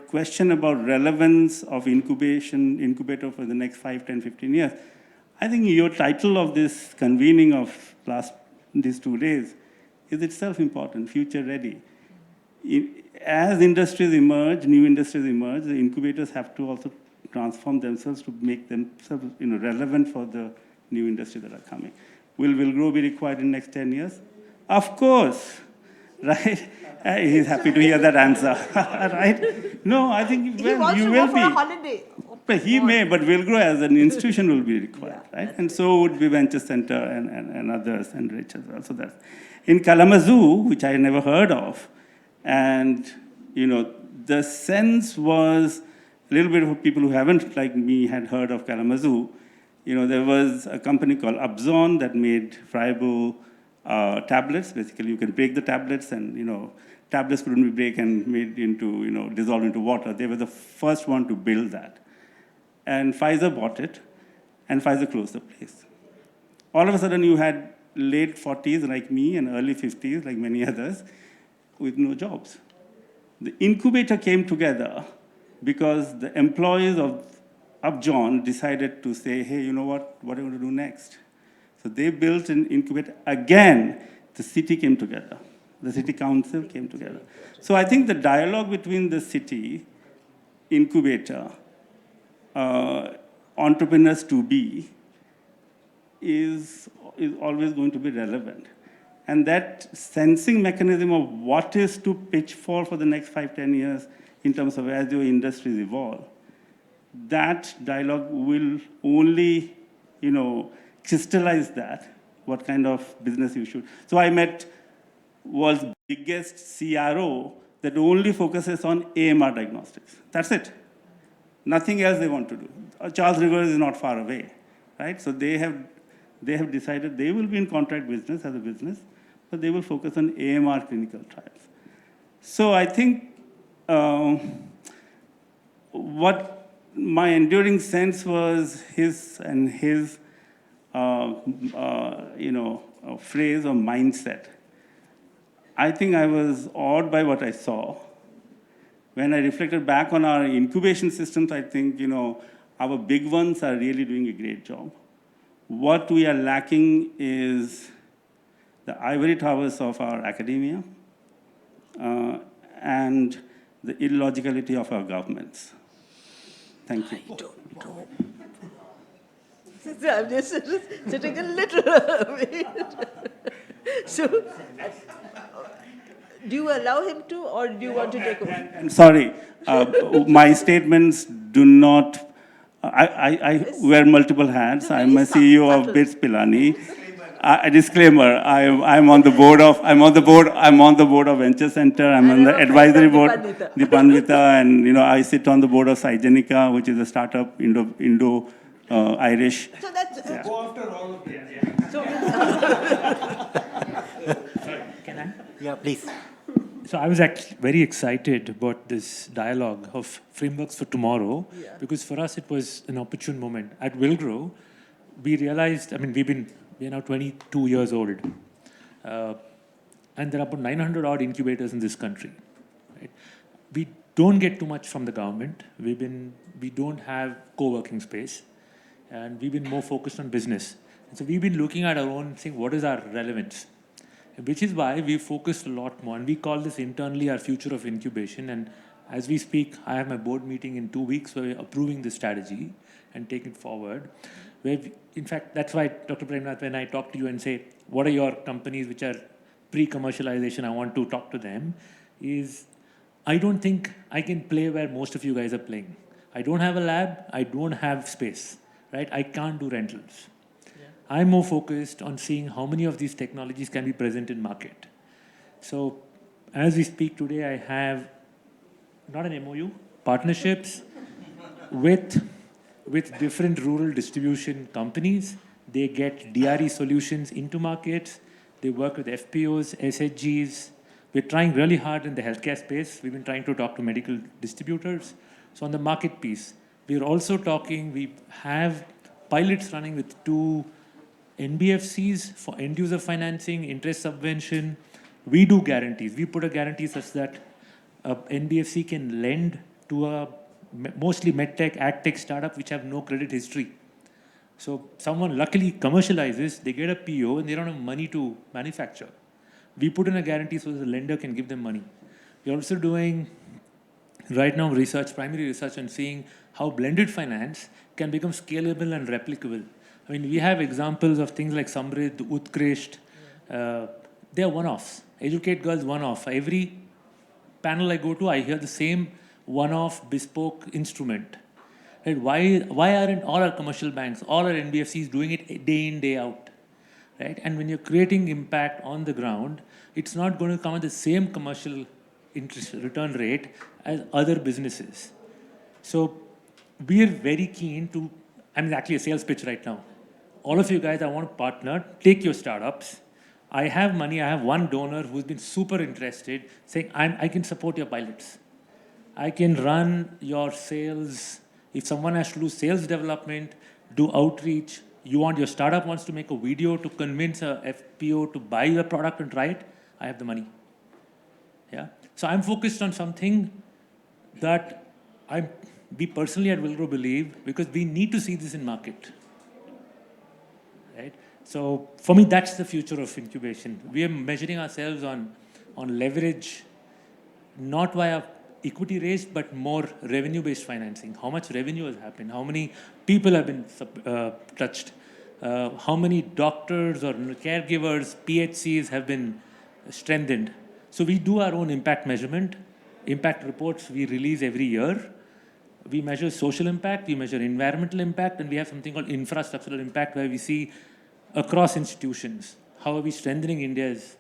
question about relevance of incubator for the next 5, 10, 15 years, I think your title of this convening of these 2 days is itself important, future ready. As industries emerge, new industries emerge, the incubators have to also transform themselves to make themselves relevant for the new industry that are coming. Will grow be required in next 10 years? Of course, right? He's happy to hear that answer, right? No, I think He wants you to will go for be. a holiday. But he may, but Wilgrow as an institution will be required, right? And so would be Venture Center and others and Rich as well. So that's in Kalamazoo, which I never heard of, and the sense was a little bit of people who haven't, like me, had heard of Kalamazoo. There was a company called Upzon that made friable tablets. Basically, you can break the tablets, and tablets couldn't be break and made into dissolved into water. They were the first one to build that. And Pfizer bought it, and Pfizer closed the place. All of a sudden, you had late 40s like me and early 50s like many others with no jobs. The incubator came together because the employees of Upjohn decided to say, hey, you know what are we going to do next? So they built an incubator. Again, the city came together. The city council came together. So I think the dialogue between the city, incubator, entrepreneurs to be is always going to be relevant. And that sensing mechanism of what is to pitch for the next 5-10 years in terms of as your industries evolve, that dialogue will only, crystallize that, what kind of business you should. So I met world's biggest CRO that only focuses on AMR diagnostics. That's it. Nothing else they want to do. Charles River is not far away, right? So they have decided they will be in contract business as a business, but they will focus on AMR clinical trials. So I think what my enduring sense was his phrase or mindset. I think I was awed by what I saw. When I reflected back on our incubation systems, I think, our big ones are really doing a great job. What we are lacking is the ivory towers of our academia and the illogicality of our governments. Thank you. I don't know. I'm just sitting a little away. So, do you allow him to, or do you want to take over? I'm sorry, my statements do not. I wear multiple hats. I'm a CEO of BITS Pilani. A disclaimer: I'm on the board of Venture Center. I'm on the advisory board, Deepanwita, and I sit on the board of Cygenica, which is a startup Indo-Irish. So that's Go after all of them. Can I? Yeah, please. So I was actually very excited about this dialogue of frameworks for tomorrow, because for us it was an opportune moment. At Wilgrow, we realized, we're now 22 years old, and there are about 900 odd incubators in this country. Right? We don't get too much from the government. We don't have co-working space, and we've been more focused on business. And so we've been looking at our own, saying what is our relevance, which is why we focused a lot more. And we call this internally our future of incubation. And as we speak, I have my board meeting in 2 weeks where we're approving this strategy and take it forward. In fact, that's why, Dr. Premnath, when I talk to you and say, what are your companies which are pre-commercialization, I want to talk to them, is I don't think I can play where most of you guys are playing. I don't have a lab, I don't have space, right? I can't do rentals. I'm more focused on seeing how many of these technologies can be present in market. So as we speak today, I have not an MOU, partnerships with different rural distribution companies. They get DRE solutions into markets. They work with FPOs, SHGs. We're trying really hard in the healthcare space. We've been trying to talk to medical distributors. So on the market piece, we're also talking, we have pilots running with 2 NBFCs for end user financing, interest subvention. We do guarantees. We put a guarantee such that a NBFC can lend to a mostly MedTech, AgTech startup which have no credit history. So someone luckily commercializes, they get a PO and they don't have money to manufacture. We put in a guarantee so the lender can give them money. We're also doing right now research, primary research, and seeing how blended finance can become scalable and replicable. I mean, we have examples of things like Samrid, Utkrisht. They are one-offs. Educate Girls, one-off. Every panel I go to, I hear the same one-off bespoke instrument. Right? Why aren't all our commercial banks, all our NBFCs doing it day in, day out? Right? And when you're creating impact on the ground, it's not going to come at the same commercial interest return rate as other businesses. So we are very keen to, actually a sales pitch right now. All of you guys, I want to partner, take your startups. I have money, I have one donor who's been super interested, saying, I can support your pilots. I can run your sales. If someone has to do sales development, do outreach, your startup wants to make a video to convince a FPO to buy your product and try it, I have the money. Yeah. So I'm focused on something that we personally at Wilgrow believe, because we need to see this in market. Right? So for me, that's the future of incubation. We are measuring ourselves on leverage, not via equity raised, but more revenue-based financing. How much revenue has happened? How many people have been touched? How many doctors or caregivers, PHCs have been strengthened? So we do our own impact measurement. Impact reports we release every year. We measure social impact, we measure environmental impact, and we have something called infrastructural impact, where we see across institutions, how are we strengthening India's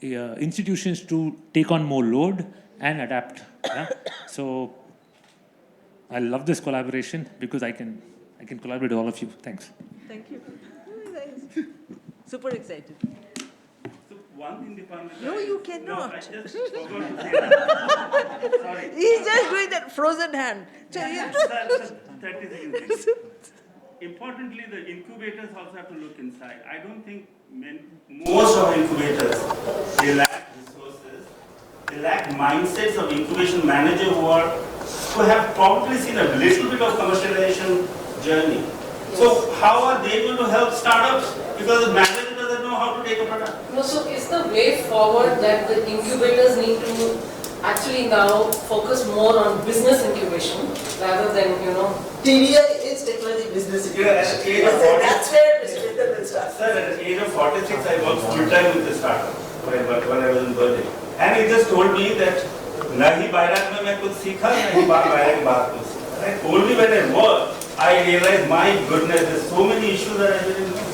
institutions to take on more load and adapt. Yeah? So I love this collaboration because I can collaborate with all of you. Thanks. Thank you. Super excited. So one thing, Deepanwita. No, you cannot. No, I just forgot to say that. Sorry. He's just doing that frozen hand. That's 30 seconds. Importantly, the incubators also have to look inside. I don't think most of incubators, they lack resources. They lack mindsets of incubation manager who have probably seen a little bit of commercialization journey. So how are they going to help startups? Because the manager doesn't know how to take a product. No, so is the way forward that the incubators need to actually now focus more on business incubation rather than, TDI is technology business incubation. That's where Mr. Mittal will start. Sir, at the age of 46, I worked full-time with the startup when I was in Berlin. And he just told me that nahi Bayrak mein main kuch sikha, nahi Bayrak bahar kuch sikha. Right? Only when I worked, I realized, my goodness, there's so many issues that I didn't know.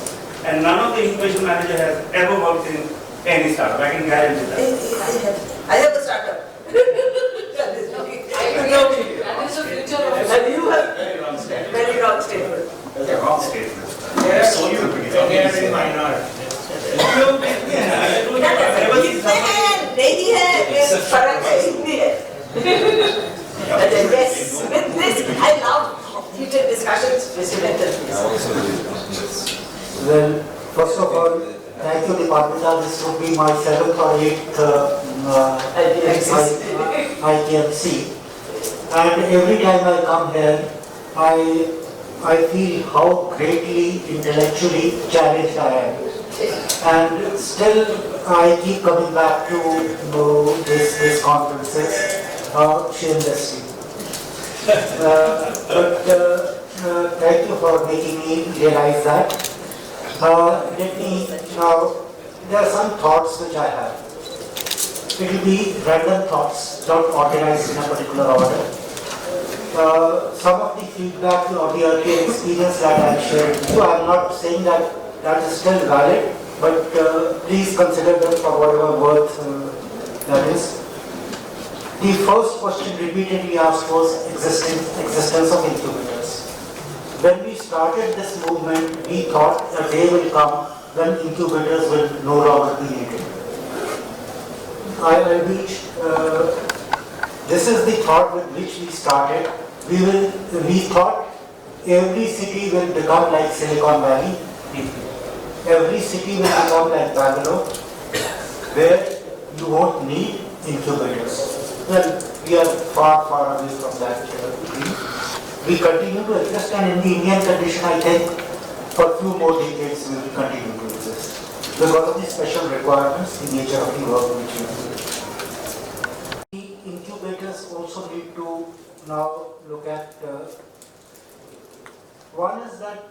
And none of the incubation manager has ever worked in any startup. I can guarantee that. I have a startup. That is the future of it. And you have very wrong statement. That's a wrong statement. So you are very minor. नहीं है, फर्क है, हिंदी है. Yes, with this, I love heated discussions, Mr. Mittal. Well, first of all, thank you, Deepanwita. This would be my 7th or 8th IKP. And every time I come here, I feel how greatly intellectually challenged I am. And still, I keep coming back to this conferences, shamelessly. But thank you for making me realize that. There are some thoughts which I have. It will be random thoughts, not organized in a particular order. Some of the feedback or the earlier experience that I shared with you, I am not saying that that is still valid, but please consider them for whatever worth that is. The first question repeatedly asked was existence of incubators. When we started this movement, we thought a day will come when incubators will no longer be needed. This is the thought with which we started. We thought every city will become like Silicon Valley. Every city will become like Bangalore, where you won't need incubators. Well, we are far, far away from that dream. We continue to exist, and in the Indian condition, I think, for a few more decades, we will continue to exist because of the special requirements, the nature of the work which we do. The incubators also need now look at, one is that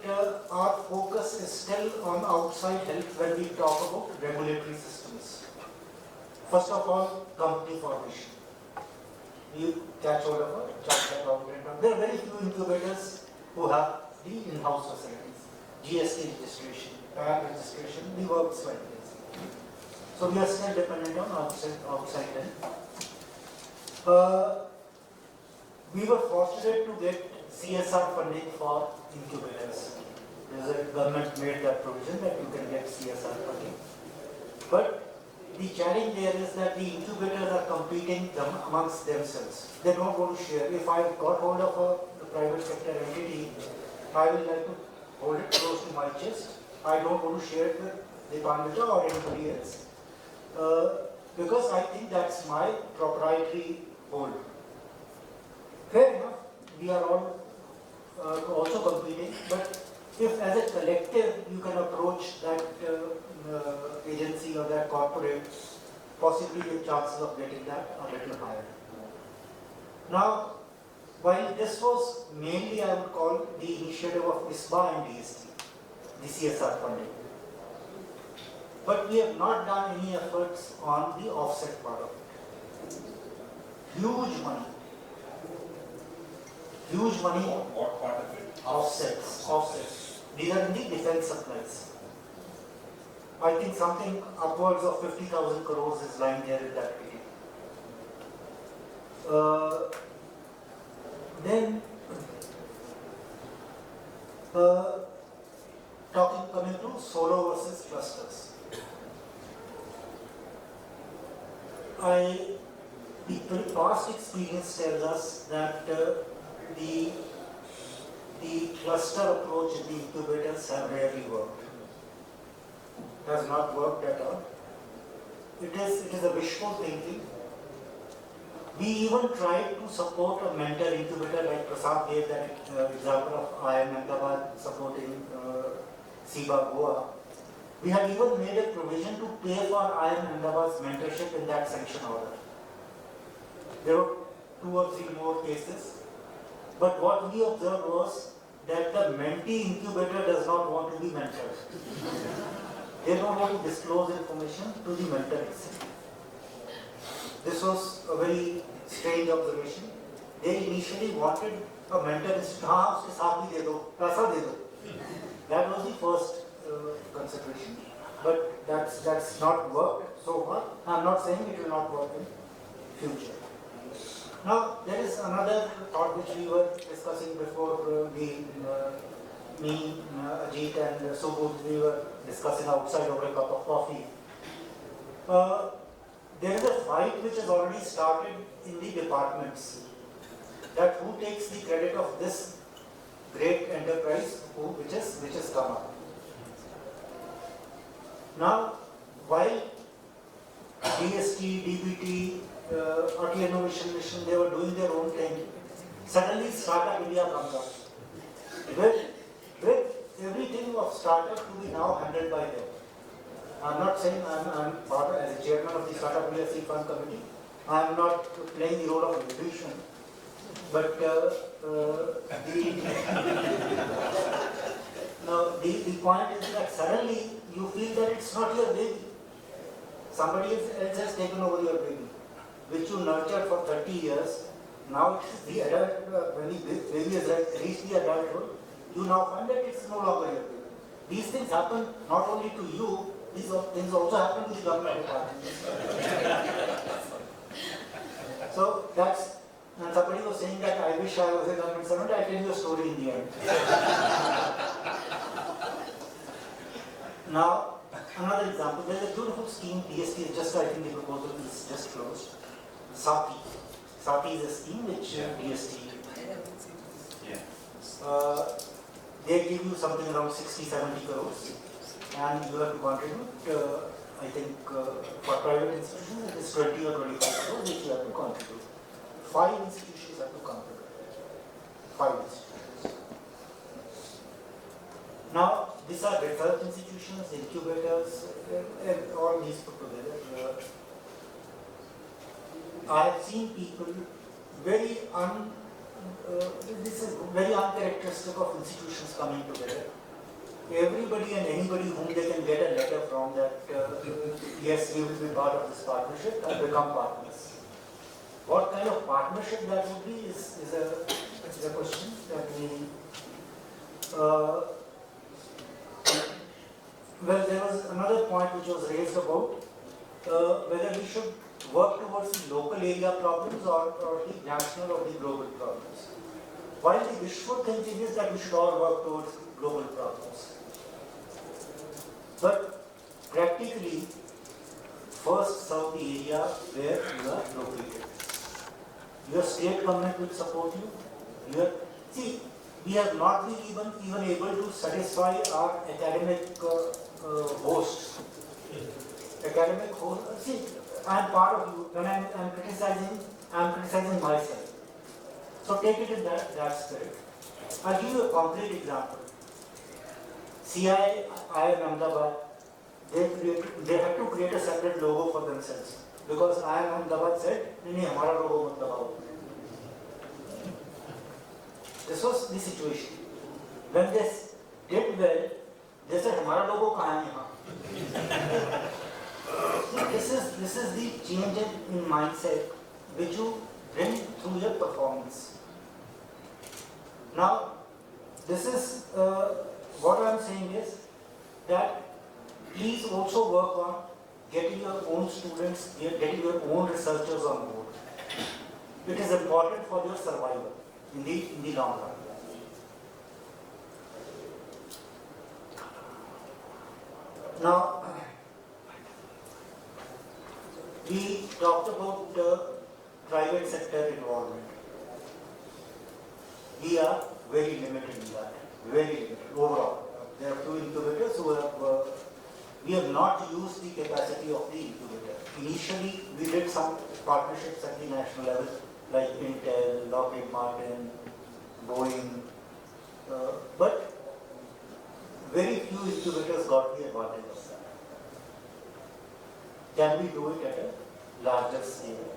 our focus is still on outside help when we talk about regulatory systems. First of all, company formation. You catch hold of a chartered accountant. There are very few incubators who have the in-house facilities. GST registration, PAN registration, we work slightly. So we are still dependent on outside help. We were fortunate to get CSR funding for incubators. The government made that provision that you can get CSR funding. But the challenge there is that the incubators are competing amongst themselves. They don't want to share. If I got hold of a private sector entity, I will like to hold it close to my chest. I don't want to share it with Deepanwita or anybody else. Because I think that's my proprietary hold. Fair enough, we are all also competing, but if as a collective you can approach that agency or that corporate, possibly the chances of getting that are a little higher. Now, while this was mainly, I would call, the initiative of ISBA and DST, the CSR funding, but we have not done any efforts on the offset part of it. Huge money. Huge money. What part of it? Offsets. Offsets. These are in the defense supplies. I think something upwards of 50,000 crores is lying there in that period. Then, coming to solo versus clusters. The past experience tells us that the cluster approach in the incubators have rarely worked. Has not worked at all. It is a wishful thinking. We even tried to support a mentor incubator, like Prasad gave that example of Ahmedabad supporting SIBA Goa. We had even made a provision to pay for Ahmedabad's mentorship in that sanction order. There were 2 or 3 more cases. But what we observed was that the mentee incubator does not want to be mentored. They don't want to disclose information to the mentor itself. This was a very strange observation. They initially wanted a mentor institute. Uske saath bhi de do, paisa de do. That was the first consideration. But that's not worked so far. I'm not saying it will not work in future. Now, there is another thought which we were discussing before me, Ajit and Subodh, we were discussing outside over a cup of coffee. There is a fight which has already started in the departments, that who takes the credit of this great enterprise which has come up. Now, while DST, DBT, Atal Innovation Mission, they were doing their own thing, suddenly Startup India comes up. With everything of startup to be now handled by them. I'm not saying I'm part of, as a chairman of the Startup India Seed Fund Committee, I'm not playing the role of institution, but the point is that suddenly you feel that it's not your baby. Somebody else has taken over your baby, which you nurtured for 30 years. Now it's the adult, when the baby has reached the adulthood, you now find that it's no longer your baby. These things happen not only to you, these things also happen to the government departments. So that's, and somebody was saying that I wish I was a government servant. I'll tell you a story in the end. Now, another example, there's a beautiful scheme, DST is just, I think the proposal is just closed. SATI. SATI is a scheme which DST. They give you something around 60-70 crores and you have to contribute, I think for private institutions it is 20 or 25 crores which you have to contribute. 5 institutions have to contribute. 5 institutions. Now, these are research institutions, incubators, and all these put together. I have seen people very this is very uncharacteristic of institutions coming together. Everybody and anybody whom they can get a letter from that, yes, we will be part of this partnership and become partners. What kind of partnership that would be is a question that we. Well, there was another point which was raised about whether we should work towards the local area problems or the national or the global problems. While the wishful thinking is that we should all work towards global problems. But practically, first serve the area where you are located. Your state government will support you. See, we have not been even able to satisfy our academic hosts. Academic hosts. See, I am part of you. When I am criticizing myself. So take it in that spirit. I'll give you a concrete example. CI, IIM Ahmedabad, they had to create a separate logo for themselves because IIM Ahmedabad said, "नहीं हमारा logo मत लगाओ." This was the situation. When they did well, they said, "हमारा logo कहाँ है यहाँ?" This is the change in mindset which you bring through your performance. Now, this is what I am saying is that please also work on getting your own students, getting your own researchers on board. It is important for your survival in the long run. Now, we talked about private sector involvement. We are very limited in that, very limited overall. There are few incubators who have, we have not used the capacity of the incubator. Initially, we did some partnerships at the national level, like Intel, Lockheed Martin, Boeing, but very few incubators got the advantage of that. Can we do it at a larger scale?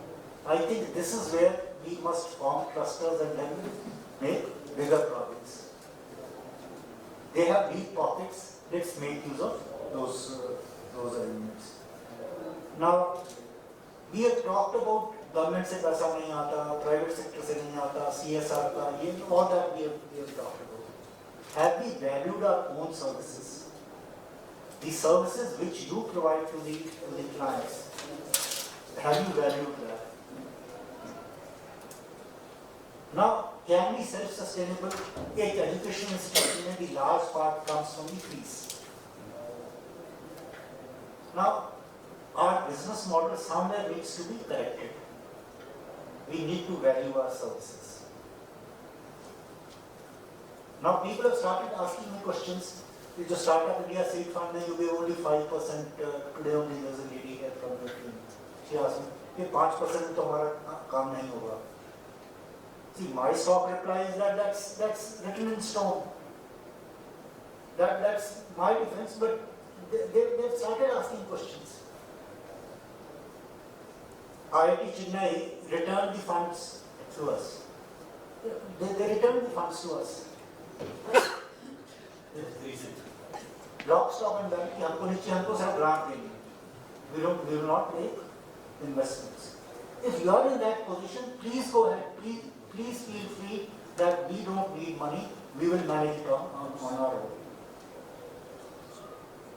I think this is where we must form clusters and then make bigger projects. They have deep pockets. Let's make use of those arrangements. Now, we have talked about government से पैसा नहीं आता, private sector से नहीं आता, CSR का, all that we have talked about. Have we valued our own services? The services which you provide to the clients, have you valued that? Now, can we self-sustainable? एक education institution में the large part comes from the fees. Now, our business model somewhere needs to be corrected. We need to value our services. Now, people have started asking me questions. You just Startup India seed fund, you give only 5%. Today only there's a lady here from your team. She asked me, 5% तो हमारा काम नहीं होगा. See, my stock reply is that that's written in stone. That's my defense, but they've started asking questions. IIT Chennai returned the funds to us. They returned the funds to us. Lock, stock and barrel, हमको सिर्फ grant देंगे. We will not make investments. If you are in that position, please go ahead. Please feel free that we don't need money. We will manage it on our own.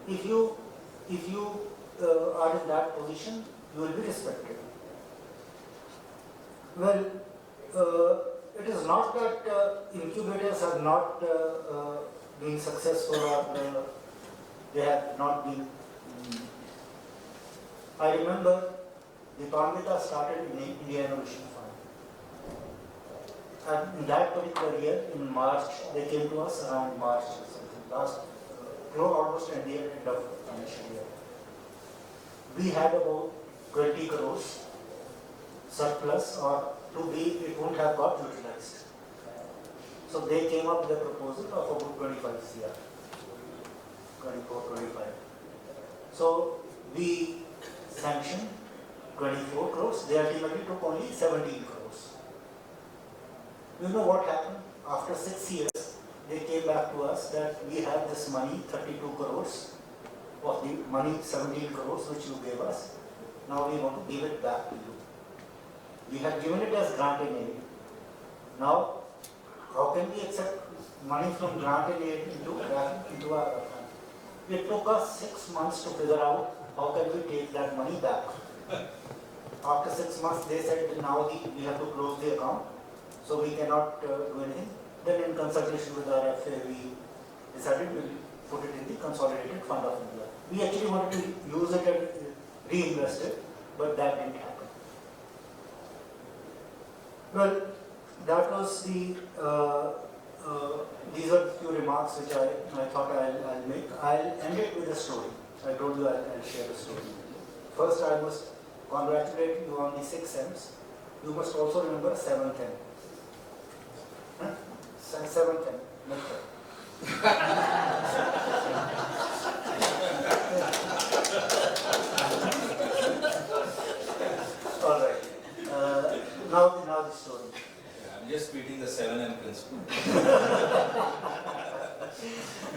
If you are in that position, you will be respected. Well, it is not that incubators have not been successful or they have not been. I remember Deepanwita started in India Innovation Fund. And in that particular year, in March, they came to us around March or something, almost at the end of financial year. We had about 20 crores surplus, or it wouldn't have got utilized. So they came up with a proposal of about 25 CR, 24, 25. So we sanctioned 24 crores. They ultimately took only 17 crores. You know what happened? After 6 years, they came back to us that we have this money, 32 crores, of the money, 17 crores, which you gave us. Now we want to give it back to you. We had given it as grant and aid. Now, how can we accept money from grant and aid into our account? It took us 6 months to figure out how can we take that money back. After 6 months, they said now we have to close the account, so we cannot do anything. Then in consultation with our FA, we decided to put it in the Consolidated Fund of India. We actually wanted to use it and reinvest it, but that didn't happen. Well, that was the, these are the few remarks which I thought I'll make. I'll end it with a story. I told you I'll share a story. First, I must congratulate you on the 6 M's. You must also remember 7th M. Huh? 7th M. All right. Now the story. I'm just reading the 7M principle.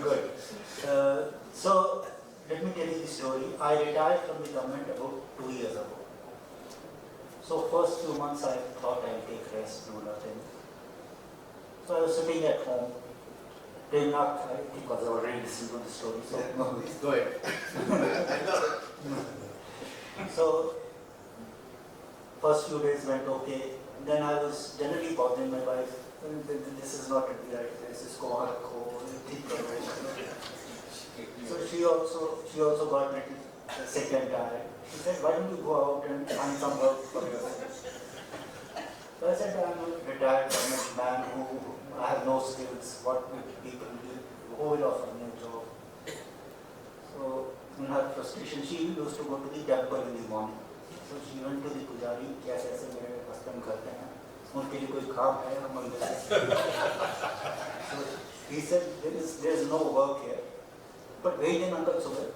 Good. So, let me tell you the story. I retired from the government about 2 years ago. So, first few months I thought I'll take rest, do nothing. So, I was sitting at home. Premnath, I think, was already listening to the story. So, no, please go ahead. So, first few days went okay. Then I was generally bothering my wife. This is not really right. This is so she also got a little sick and tired. She said, why don't you go out and find some work for yourself? So I said, I'm a retired government man who I have no skills. What will people do? Who will offer me a job? So in her frustration, she used to go to the temple in the morning. So she went to the pujari, कैसे ऐसे मेरे custom करते हैं, उनके लिए कोई काम है हम मंदिर से. So he said there is no work here, but wait in Uncle Sugar,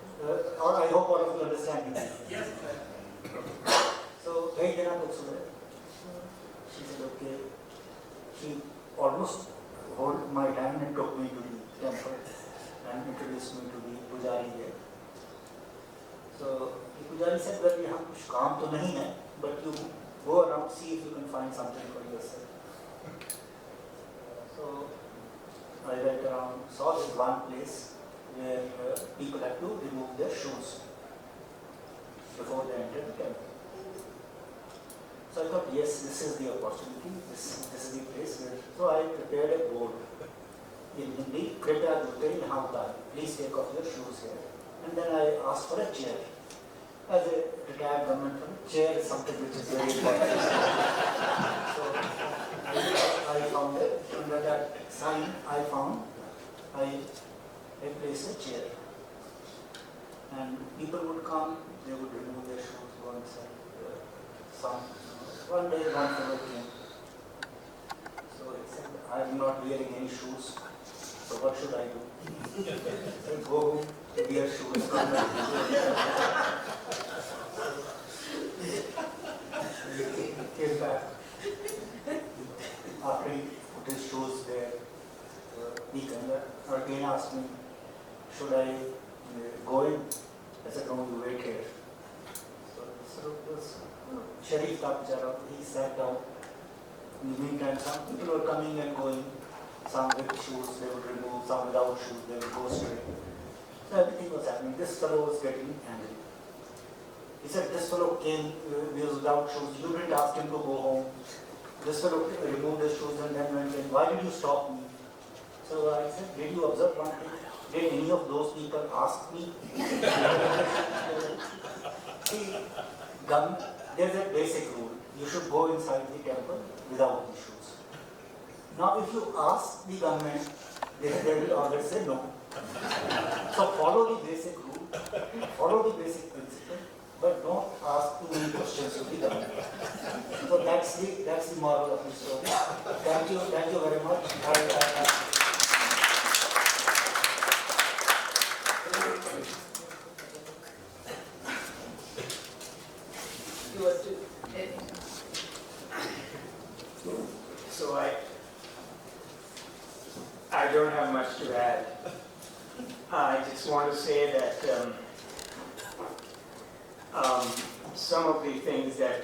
or I hope all of you understand me. Yes. So wait in Uncle Sugar. She said okay. She almost held my hand and took me to the temple and introduced me to the pujari there. So the pujari said, well, यहाँ कुछ काम तो नहीं है, but you go around, see if you can find something for yourself. So I went around, saw this one place where people had to remove their shoes before they entered the temple. So I thought, yes, this is the opportunity, this is the place where, so I prepared a board in Hindi, कृपया जूते यहाँ उतारें, please take off your shoes here. And then I asked for a chair. As a retired government, chair is something which is very important. So I found it, under that sign I placed a chair. And people would come, they would remove their shoes, go inside. One day one fellow came. So he said, I am not wearing any shoes, so what should I do? He said, go home, wear shoes, come back. He came back. After he put his shoes there, he again asked me, should I go in? I said, no, you wait here. So this Sharif Tapjara, he sat down. In the meantime, some people were coming and going. Some with shoes, they would remove, some without shoes, they would go straight. So everything was happening. This fellow was getting angry. He said, this fellow came without shoes. You didn't ask him to go home. This fellow removed his shoes and then went in. Why did you stop me? So I said, did you observe one thing? Did any of those people ask me? See, there's a basic rule. You should go inside the temple without the shoes. Now, if you ask the government, they will always say no. So follow the basic rule, follow the basic principle, but don't ask too many questions of the government. So that's the moral of the story. Thank you very much. So I I just want to say that some of the things that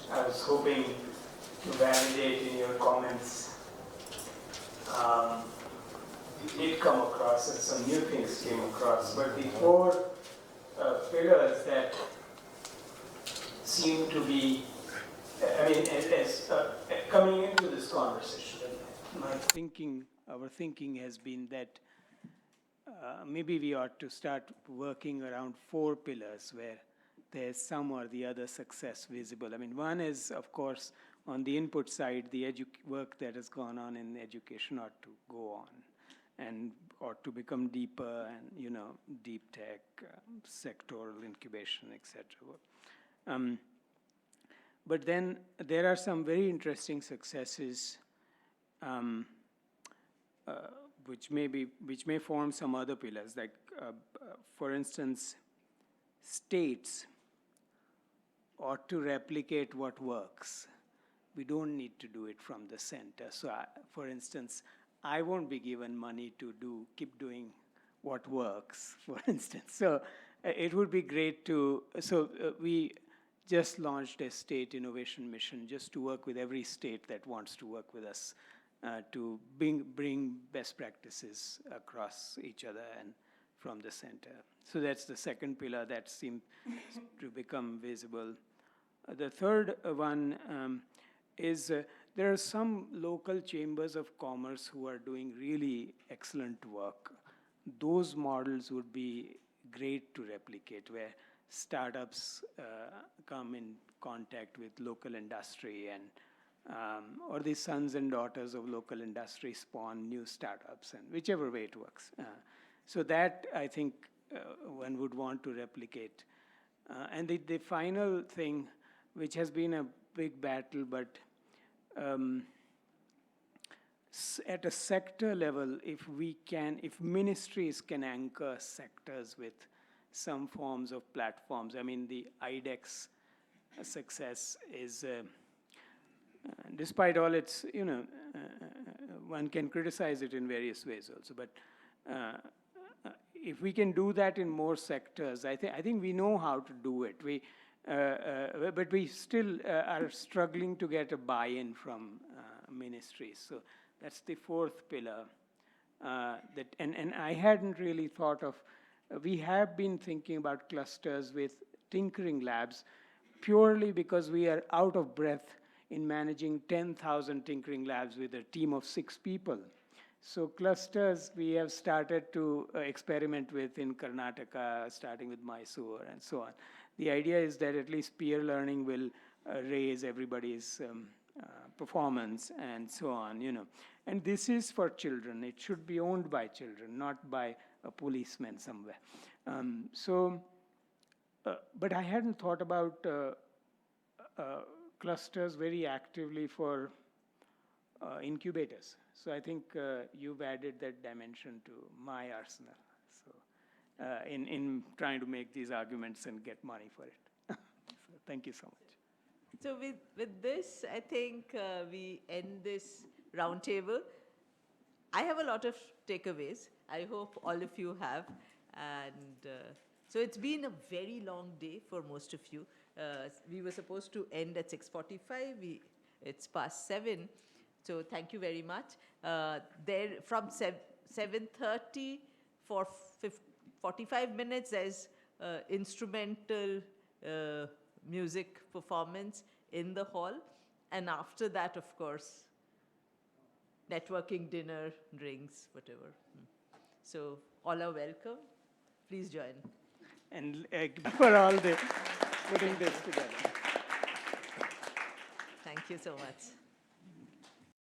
I was hoping to validate in your comments did come across, and some new things came across. But the four pillars that seem to be, I mean, as coming into this conversation, our thinking has been that maybe we ought to start working around four pillars where there's some or the other success visible. I mean, one is, of course, on the input side, the work that has gone on in education ought to go on and ought to become deeper and, you know, deep tech, sectoral incubation, etc. But then there are some very interesting successes which may form some other pillars, like for instance, states ought to replicate what works. We don't need to do it from the center. So for instance, I won't be given money to keep doing what works, for instance. So it would be great to, we just launched a state innovation mission just to work with every state that wants to work with us to bring best practices across each other and from the center. So that's the second pillar that seems to become visible. The third one is there are some local chambers of commerce who are doing really excellent work. Those models would be great to replicate, where startups come in contact with local industry and or the sons and daughters of local industry spawn new startups, and whichever way it works. So that, I think, one would want to replicate. And the final thing, which has been a big battle, but at a sector level, if ministries can anchor sectors with some forms of platforms, I mean, the IDEX success is, despite all its, you know, one can criticize it in various ways also, but if we can do that in more sectors, I think we know how to do it. But we still are struggling to get a buy-in from ministries. So that's the fourth pillar. And I hadn't really thought of. We have been thinking about clusters with tinkering labs purely because we are out of breath in managing 10,000 tinkering labs with a team of 6 people. So clusters we have started to experiment with in Karnataka, starting with Mysore and so on. The idea is that at least peer learning will raise everybody's performance and so on, you know. And this is for children. It should be owned by children, not by a policeman somewhere. But I hadn't thought about clusters very actively for incubators. So I think you've added that dimension to my arsenal. So in trying to make these arguments and get money for it. So thank you so much. So with this, I think we end this roundtable. I have a lot of takeaways. I hope all of you have. And so it's been a very long day for most of you. We were supposed to end at 6:45. It's past 7. So thank you very much. There from 7:30 for 45 minutes, there's instrumental music performance in the hall. And after that, of course, networking, dinner, drinks, whatever. So all are welcome. Please join. And for all the putting this together. Thank you so much.